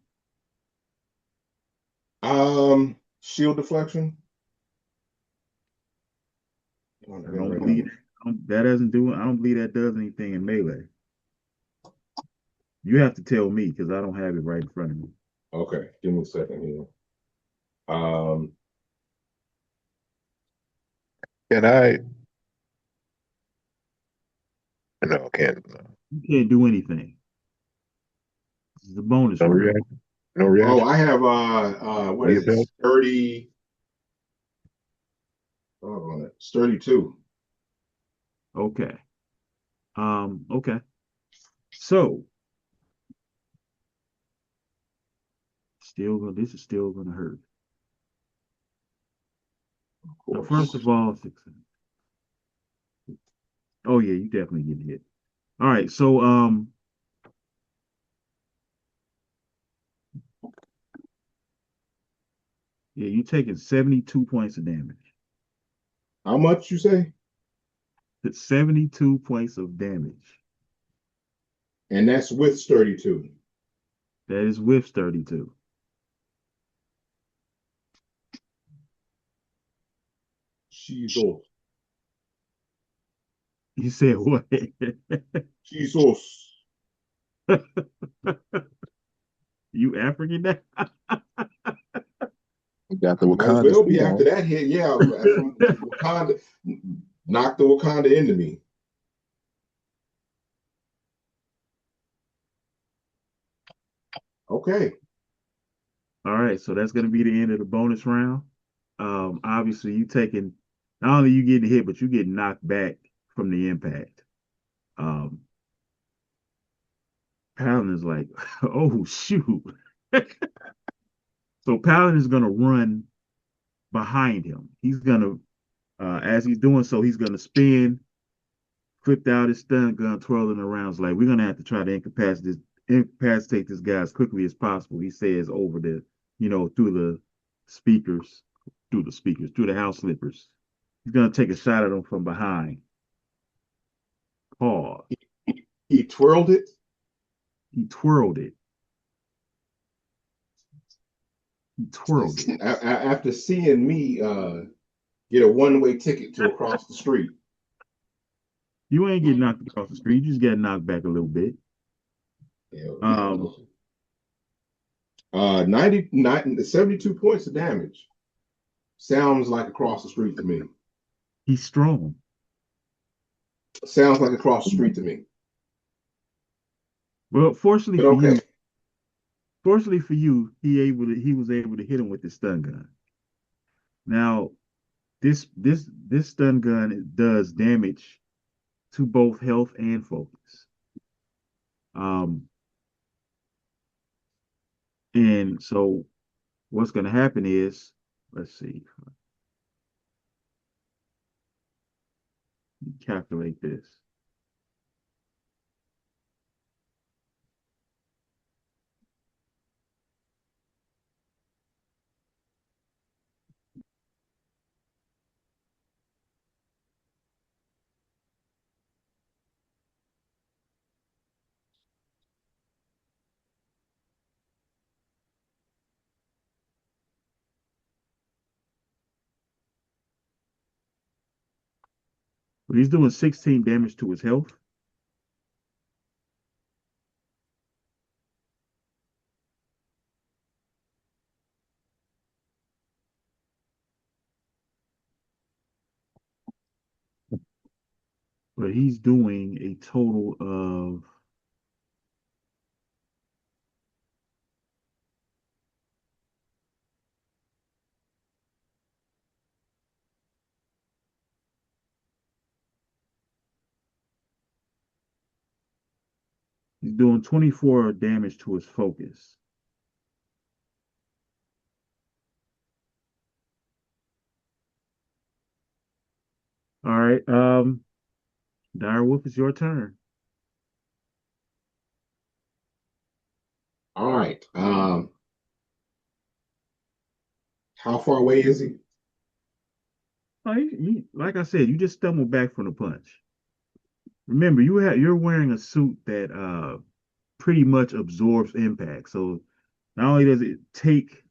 Shield deflection. Oh, I I got it don't right believe now. that doesn't do. I don't believe that does anything in melee. You have to tell me because I don't have it right in front of me. Okay, give me a second here. Um, Can I? No, can't. No, You can't do anything. This is a bonus no round. reaction. No oh, reaction. I have what Any is it? effect? Sturdy 2. Okay. Okay. So This is still gonna hurt. Of Now, first course. of all, oh yeah, you definitely get hit. All right, so yeah, you taking 72 points of damage. How much you say? It's 72 points of damage. And that's with sturdy too. That is with 32. Jesus. You said what? Jesus. You African now? We got the Might as Wakanda well be suit after on. that hit. Yeah, from Wakanda, knocked the Wakanda into me. Okay. All right, so that's gonna be the end of the bonus round. Obviously you taking not only you getting hit, but you get knocked back from the impact. Um, Paladin is like, oh shoot. So Paladin is gonna run behind him. He's gonna, as he's doing so, he's gonna spin, flipped out his stun gun, twirling around. It's like we're gonna have to try to incapacitate this guy as quickly as possible. He says over the, through the speakers, through the house slippers. He's gonna take a shot at him from behind. Pause. He twirled it. He twirled it. He twirled it. After seeing me get a one-way ticket to across the street. You ain't getting knocked across the street. You just get knocked back a little bit. Yeah. Um, 72 points of damage. Sounds like across the street to me. he's strong. Sounds like across the street to me. Well, But okay. fortunately for you, he was able to hit him with the stun gun. Now, this stun gun does damage to both health and focus. Um, and so what's going to happen is, let's see, calculate this. But he's doing 16 damage to his health. But he's doing a total of he's doing 24 damage to his focus. All right, Direwolf, it's your turn. All right. How far away is he? Oh, like I said, you just stumbled back from the punch. Remember, you're wearing a suit that pretty much absorbs impact. So not only does it take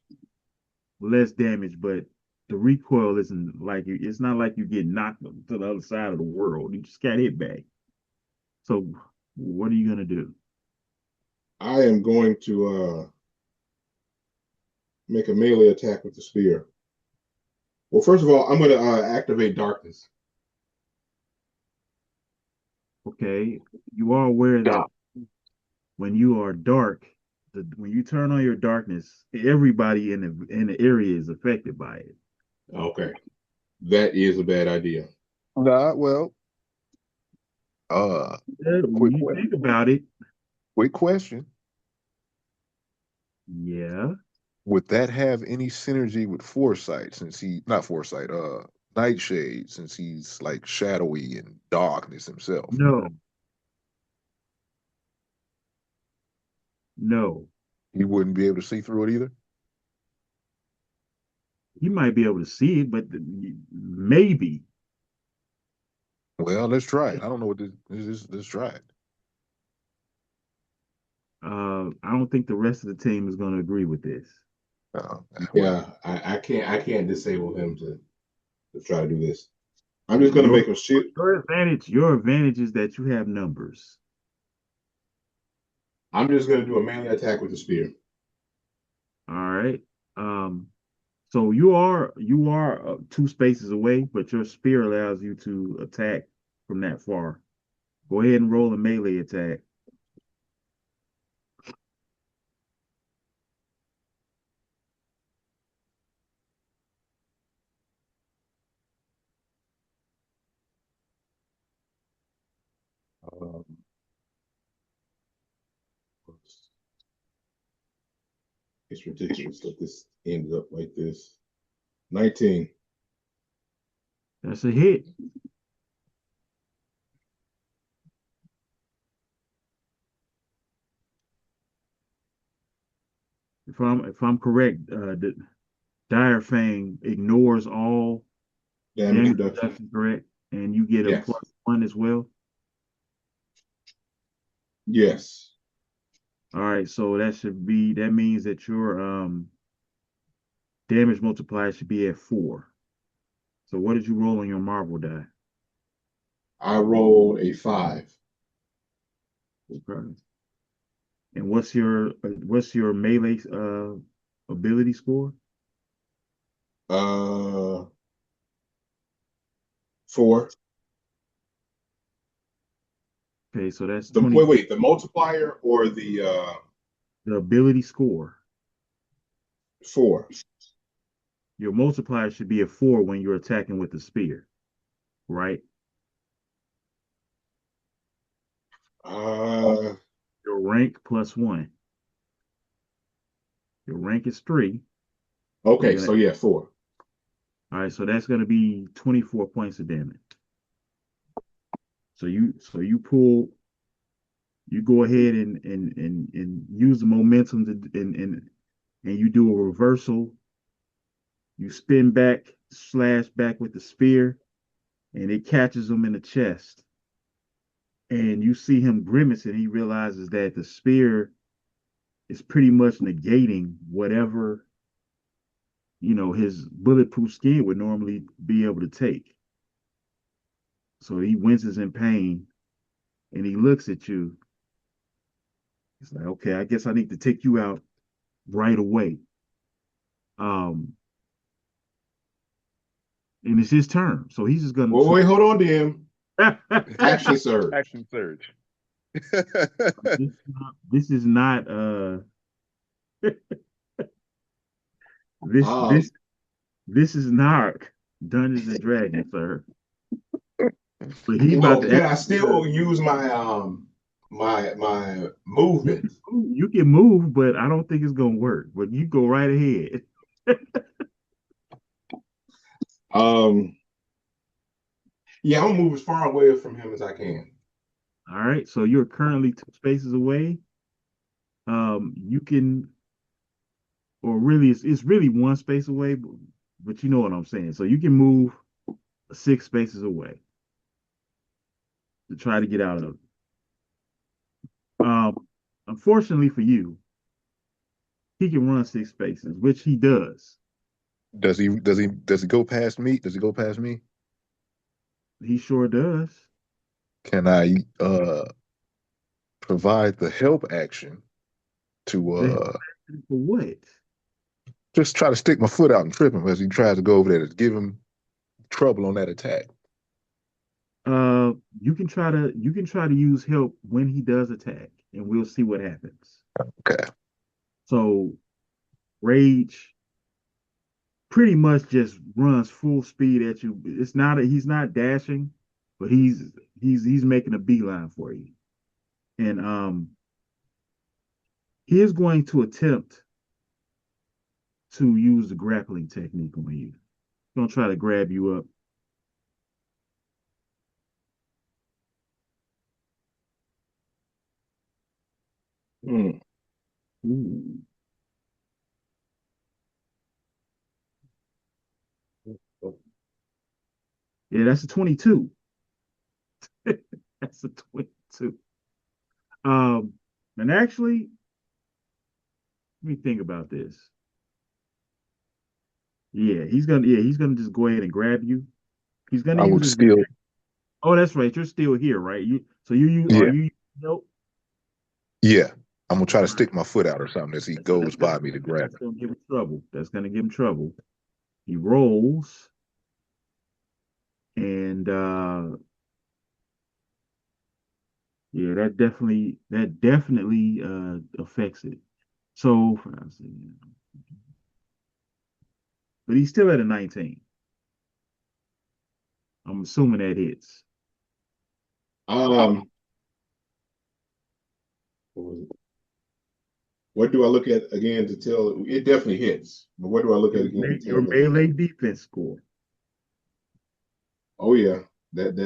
less damage, but the recoil isn't like it's not like you get knocked to the other side of the world. You just got hit back. So what are you gonna do? I am going to make a melee attack with the spear. Well, first of all, I'm going to activate darkness. Okay, you are aware that when you are dark, when you turn on your darkness, everybody in the area is affected by it. Okay. That is a bad idea. Nah, well, uh, When quick you question. think about it, Quick question. yeah. Would that have any synergy with Foresight since he not Foresight, Nightshade, since he's like shadowy and darkness himself? No, no. He wouldn't be able to see through it either. You might be able to see it, but maybe. Well, let's try it. I don't know what this is. Let's try it. I don't think the rest of the team is going to agree with this. Uh, well, Yeah, I can't disable him to try to do this. I'm just gonna Your make him shoot. your advantage is that you have numbers. I'm just gonna do a melee attack with the spear. All right. Um, so you are two spaces away, but your spear allows you to attack from that far. Go ahead and roll a melee attack. um, It's ridiculous that this ended up like this. 19. That's a hit. If I'm correct, the Dire Fang ignores all Damage damage reduction. reduction, correct? And you get a Yes. +1 as well. Yes. All right, so that means that your damage multiplier should be at 4. So what did you roll on your Marvel die? I rolled a 5. Okay. And what's your melee ability score? Uh 4. Okay, so that's The 20. wait, the multiplier or the The ability score. 4. Your multiplier should be a 4 when you're attacking with the spear, right? Uh Your rank +1. Your rank is 3. So okay, you're so gonna yeah, 4. All right, so that's gonna be 24 points of damage. You go ahead and use the momentum and you do a reversal. You spin back, slash back with the spear, and it catches him in the chest. And you see him grimace, and he realizes that the spear is pretty much negating whatever his bulletproof skin would normally be able to take. So he winces in pain, and he looks at you. He's like, "Okay, I guess I need to take you out right away." Um, and it's his turn, so he's just gonna. Well, So wait, hold on, DM. Action surge. Action surge. this is not this Um, this this is not Dungeons and Dragons, sir. But he's about well, to can act. I still use my You movement? can you can move, but I don't think it's gonna work. But you go right ahead. Um, yeah, I'm gonna move as far away from him as I can. All right. So you're currently 2 spaces away. You can, or really, it's really 1 space away, but you know what I'm saying. So you can move 6 spaces away to try to get out of it. Unfortunately for you, he can run 6 spaces, which he does. Does he go past me? Does he go past me? He sure does. Can I provide the help action to The hell for what? just try to stick my foot out and trip him as he tries to go over there to give him trouble on that attack? You can try to use help when he does attack, and we'll see what happens. Okay. So Rage pretty much just runs full speed at you. He's not dashing, but he's making a beeline for you. And he is going to attempt to use the grappling technique on you. He's gonna try to grab you up. Hmm. Ooh. Yeah, that's a 22. That's a 22. Um, and actually, let me think about this. Yeah, he's gonna just go ahead and grab you. He's gonna I use would his still, Oh, that's right. You're still here, right? You are yeah, you nope. yeah. I'm gonna try to All right. stick my foot out or something as he That's goes gonna by me to grab that's it. gonna give him trouble. That's gonna give him trouble. He rolls and yeah, that definitely affects it. So but he's still at a 19. I'm assuming that hits. Um, what do I look at again to tell it definitely hits? But what do I look at again to tell Your that? melee defense score. Oh yeah, that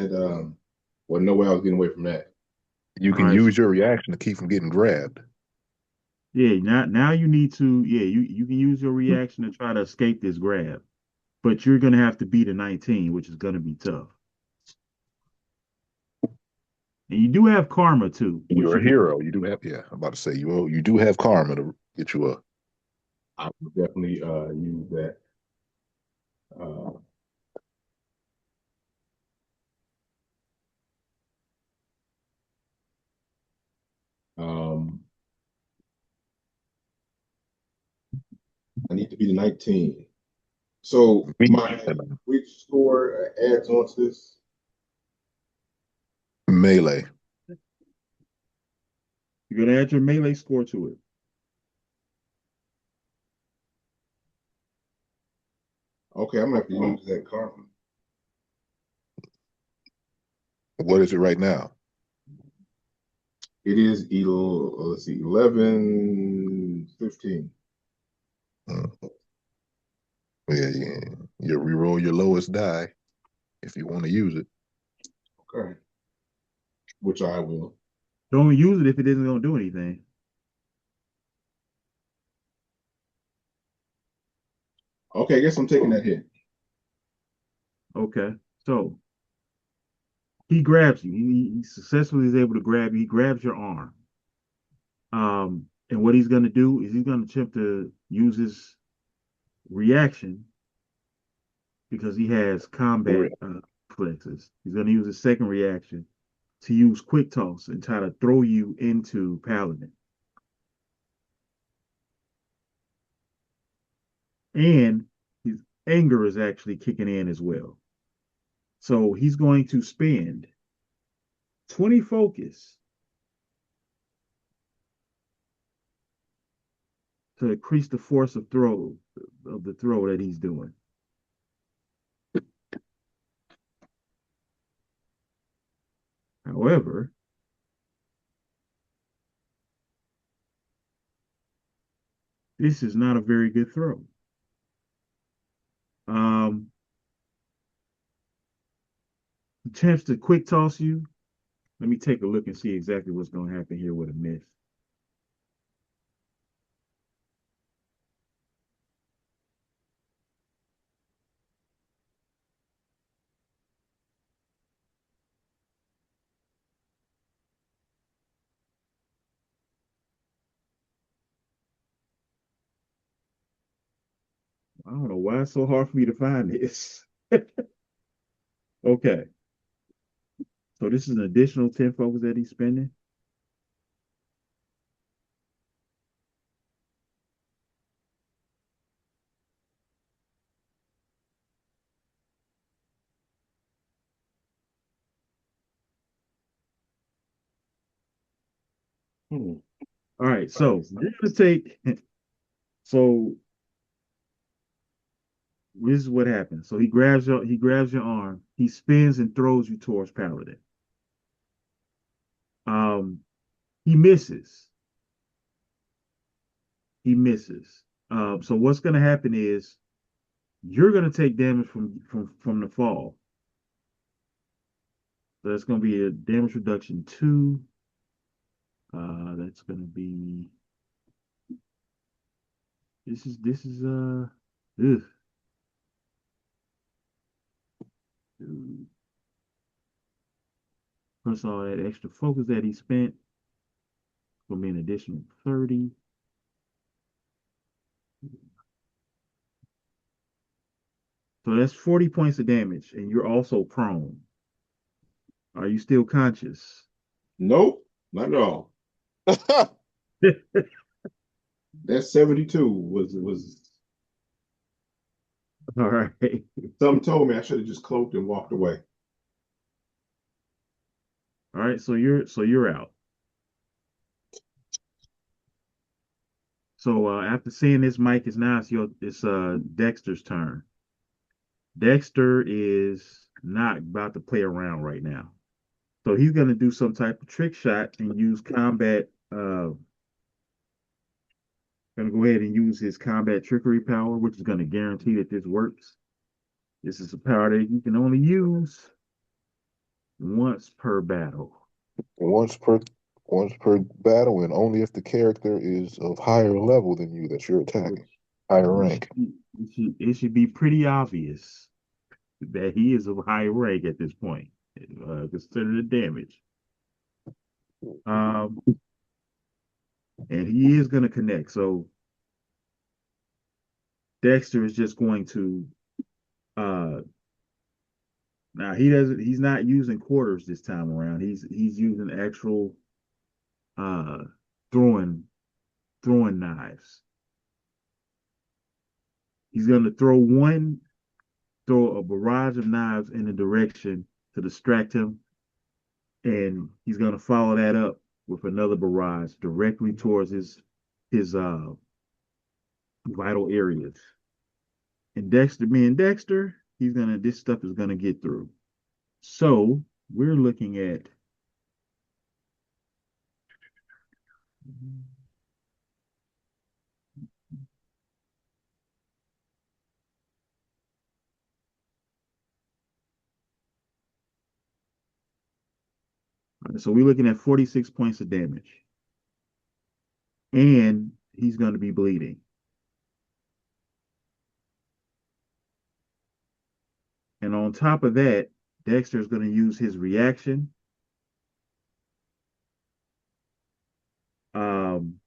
well, no way I was getting away from that. You All can right, so use your reaction to keep from getting grabbed. yeah, now you need to you can use your reaction to try to escape this grab, but you're gonna have to beat a 19, which is gonna be tough. And you do have karma too, which You're you a can hero. You do have, yeah. I'm about to say you do have karma to get you up. I would definitely use that. Uh, um, I need to be the 19. So Me, my which score adds on to this? melee. you're gonna add your melee score to it. Okay, I'm gonna have to use that karma. What is it right now? It is let's see, 11, 15. Uh, yeah, you reroll your lowest die if you want to use it. Okay, which I will. Don't use it if it isn't gonna do anything. Okay, I guess I'm taking that hit. Okay. So he grabs you. He successfully is able to grab you. He grabs your arm. And what he's gonna do is he's gonna attempt to use his reaction because he has combat reflexes. He's gonna use his second reaction to use quick toss and try to throw you into Paladin. And his anger is actually kicking in as well. So he's going to spend 20 focus to increase the force of the throw that he's doing. However, this is not a very good throw. Um, Attempts to quick toss you. Let me take a look and see exactly what's going to happen here with a miss. I don't know why it's so hard for me to find this. Okay, so this is an additional 10 focus that he's spending. Hmm. All right, so we're going to take, so this is what happens. So he grabs your arm, he spins and throws you towards Paladin. Um, he misses. He misses. So what's going to happen is you're going to take damage from the fall. So that's going to be a damage reduction two. That's going to be this is ugh. Plus all that extra focus that he spent, going to be an additional 30. So that's 40 points of damage, and you're also prone. Are you still conscious? Nope, not at all. That 72 was All right. something told me I should have just cloaked and walked away. All right, so you're out. So after seeing this, Mike, is now it's Dexter's turn. Dexter is not about to play around right now. So he's gonna do some type of trick shot and use combat gonna go ahead and use his combat trickery power, which is gonna guarantee that this works. This is a power that you can only use once per battle. once per once per battle, and only if the character is of higher level than you that you're attacking, Which higher it rank. should be, it should be pretty obvious that he is of high rank at this point. Consider the damage. Um, and he is going to connect. So Dexter is just going to uh now he's not using quarters this time around. He's using actual uh throwing throwing knives. He's going to throw a barrage of knives in a direction to distract him, and he's going to follow that up with another barrage directly towards his vital areas. And Dexter being Dexter, this stuff is gonna get through. So we're looking at so we're looking at 46 points of damage. And he's gonna be bleeding. And on top of that, Dexter is gonna use his reaction. Um,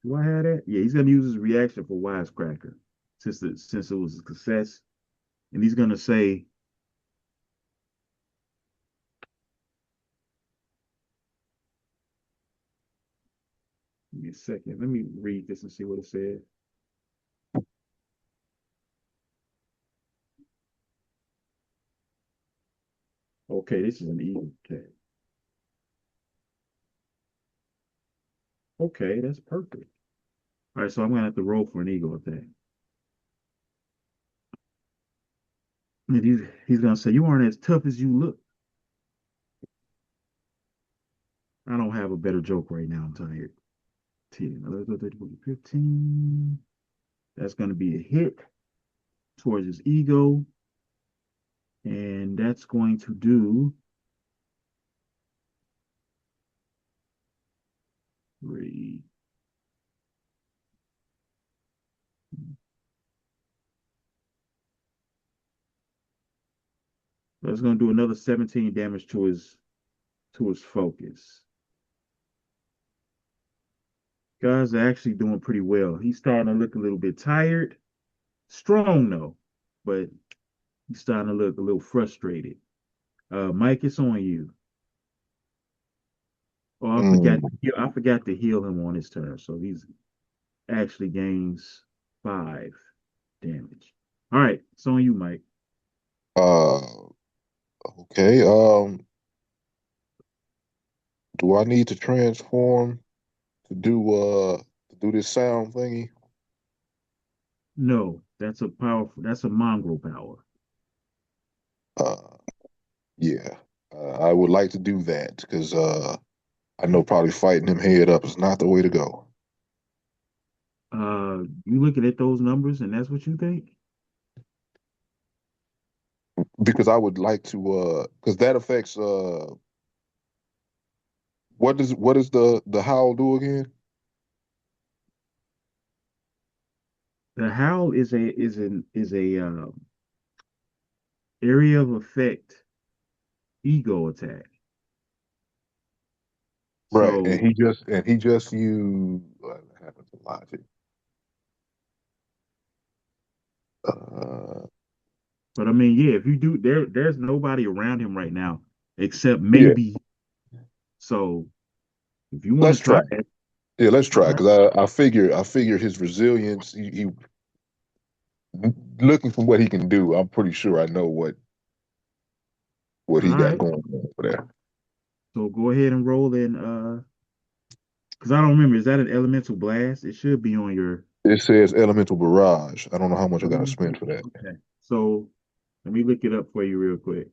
do I have that? Yeah, he's gonna use his reaction for Wisecracker since it was a success. And he's gonna say, give me a second. Let me read this and see what it said. Okay, this is an eagle tag. Okay, that's perfect. All right, so I'm gonna have to roll for an eagle attack. And he's gonna say, "You aren't as tough as you look." I don't have a better joke right now. I'm tired. 10, 11, 15. That's gonna be a hit towards his ego, and that's going to do three. That's gonna do another 17 damage to his focus. Guys are actually doing pretty well. He's starting to look a little bit tired, strong though, but he's starting to look a little frustrated. Mike, it's on you. Oh, Mm, I forgot to heal him on his turn, so he's actually gains 5 damage. All right, it's on you, Mike. uh, okay. Do I need to transform to do this sound thingy? No, that's a mongrel power. Uh, yeah. I would like to do that because I know probably fighting him head up is not the way to go. You looking at those numbers and that's what you think? Because I would like to because that affects what does the howl do again? The howl is a area of effect ego attack. Right, and So, he just used what happened to logic. Uh, but I mean, yeah, if you do there's nobody around him right now except yeah, maybe. So if you want to let's try try. it, Yeah, let's all try right, because I figure his resilience. He looking for what he can do. I'm pretty sure I know what all he got right. going on over there. So go ahead and roll in because I don't remember, is that an elemental blast? It should be on your It says elemental barrage. I don't know how much I got to elemental. spend for that. Okay. So let me look it up for you real quick.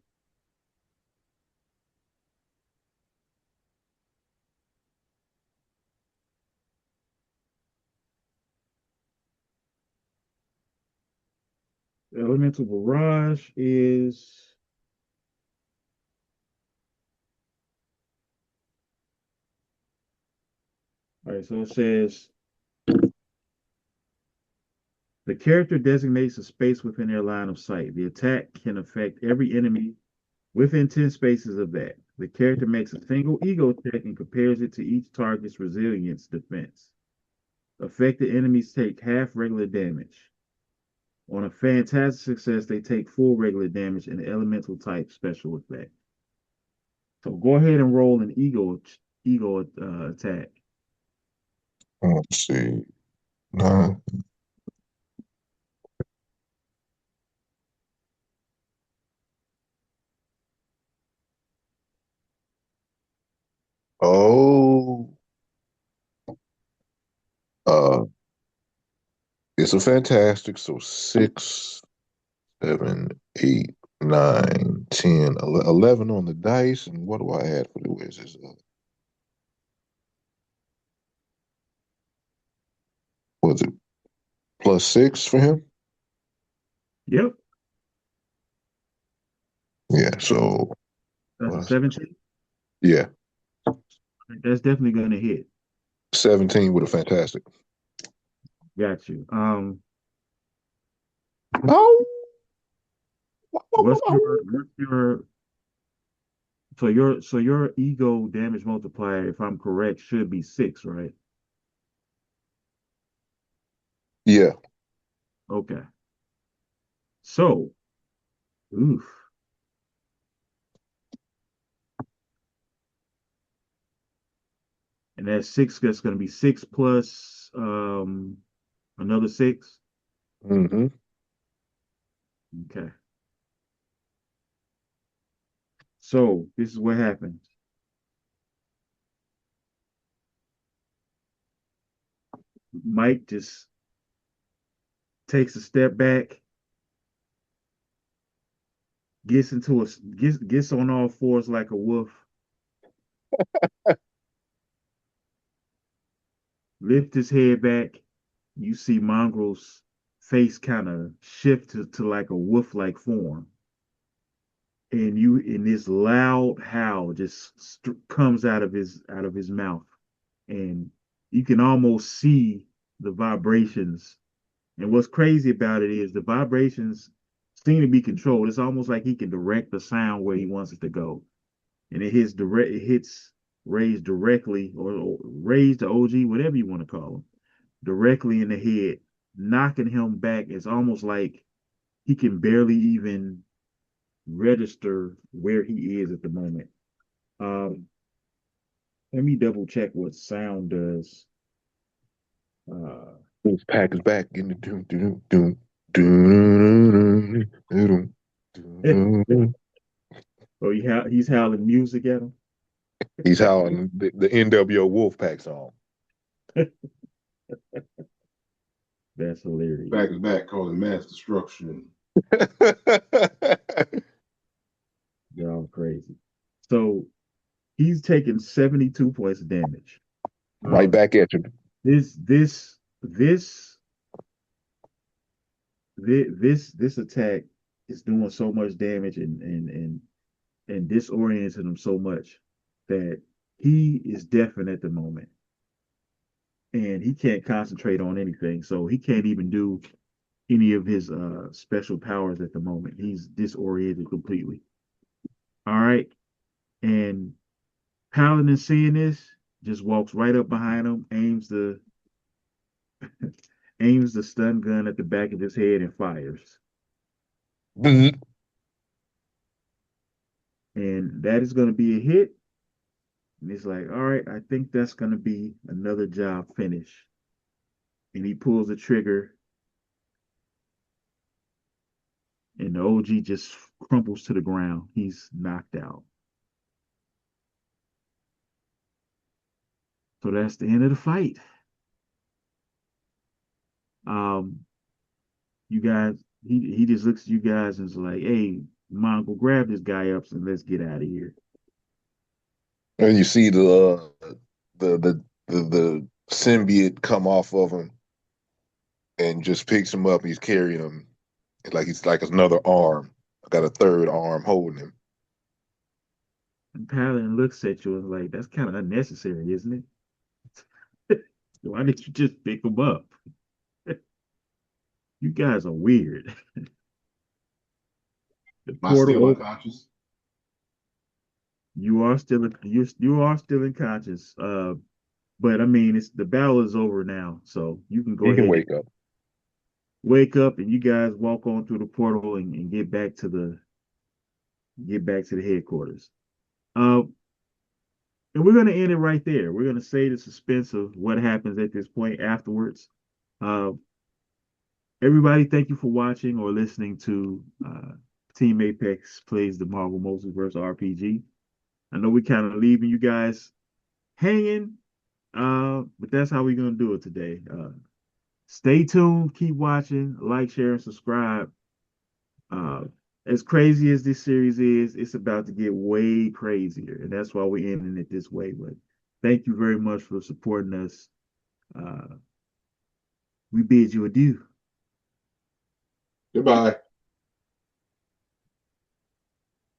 Elemental barrage is all right, so it says the character designates a space within their line of sight. The attack can affect every enemy within 10 spaces of that. The character makes a single ego check and compares it to each target's resilience defense. Affected enemies take half regular damage. On a fantastic success, they take full regular damage and elemental type special effect. So go ahead and roll an ego attack. Let's see. Nine. Oh, uh, it's a fantastic. So 6, 7, 8, 9, 10, 11 on the dice. And what do I add for the wizards? Was it +6 for him? Yep, Yeah. So that's a plus, 17. yeah, That's definitely going to hit. 17 with a fantastic. Got you. Oh, What's your so your ego damage multiplier, if I'm correct, should be 6, right? yeah. Okay. So, oof. And that's going to be 6 plus another 6. Hmm. Okay. So, this is what happens. Mike just takes a step back, gets on all fours like a wolf, lifts his head back. You see Mongrel's face kind of shift to like a wolf-like form. And you in this loud howl just comes out of his mouth, and you can almost see the vibrations. And what's crazy about it is the vibrations seem to be controlled. It's almost like he can direct the sound where he wants it to go, and it hits raised directly, or raised the OG, whatever you want to call him, directly in the head, knocking him back. It's almost like he can barely even register where he is at the moment. Um, Let me double check what sound does. Uh, Wolf pack is back in the doom doom doom doom doom doom doom. oh, he's howling music at him. He's howling the NWO Wolfpack song. That's hilarious. Back to back causing mass destruction. They're all crazy. So he's taking 72 points of damage. Right Um, back at you. this this this attack is doing so much damage and disorienting him so much that he is deafened at the moment and he can't concentrate on anything. So he can't even do any of his special powers at the moment. He's disoriented completely. All right. And Paladin seeing this just walks right up behind him, aims the stun gun at the back of his head and fires. Mhm. And that is going to be a hit. And he's like, all right, I think that's going to be another job finish. And he pulls the trigger, and the OG just crumples to the ground. He's knocked out. So that's the end of the fight. Um, you guys, he just looks at you guys and is like, hey, Mongo, grab this guy up and let's get out of here. And you see the symbiote come off of him and just picks him up. He's carrying him like he's like another arm. I got a third arm holding him. And Paladin looks at you and is like, that's kind of unnecessary, isn't it? Why didn't you just pick him up? You guys are weird. The Am I portal still open. unconscious? You are still unconscious. But I mean, it's the battle is over now, so you can go He can ahead and wake up. wake up, and you guys walk on through the portal and get back to the headquarters. Uh, and we're gonna end it right there. We're gonna say the suspense of what happens at this point afterwards. Uh, Everybody, thank you for watching or listening to Team Apex plays the Marvel Multiverse RPG. I know we kind of leaving you guys hanging, but that's how we're gonna do it today. Stay tuned, keep watching, like, share, and subscribe. Uh, as crazy as this series is, it's about to get way crazier, and that's why we're ending it this way. But thank you very much for supporting us. Uh, we bid you adieu. Goodbye.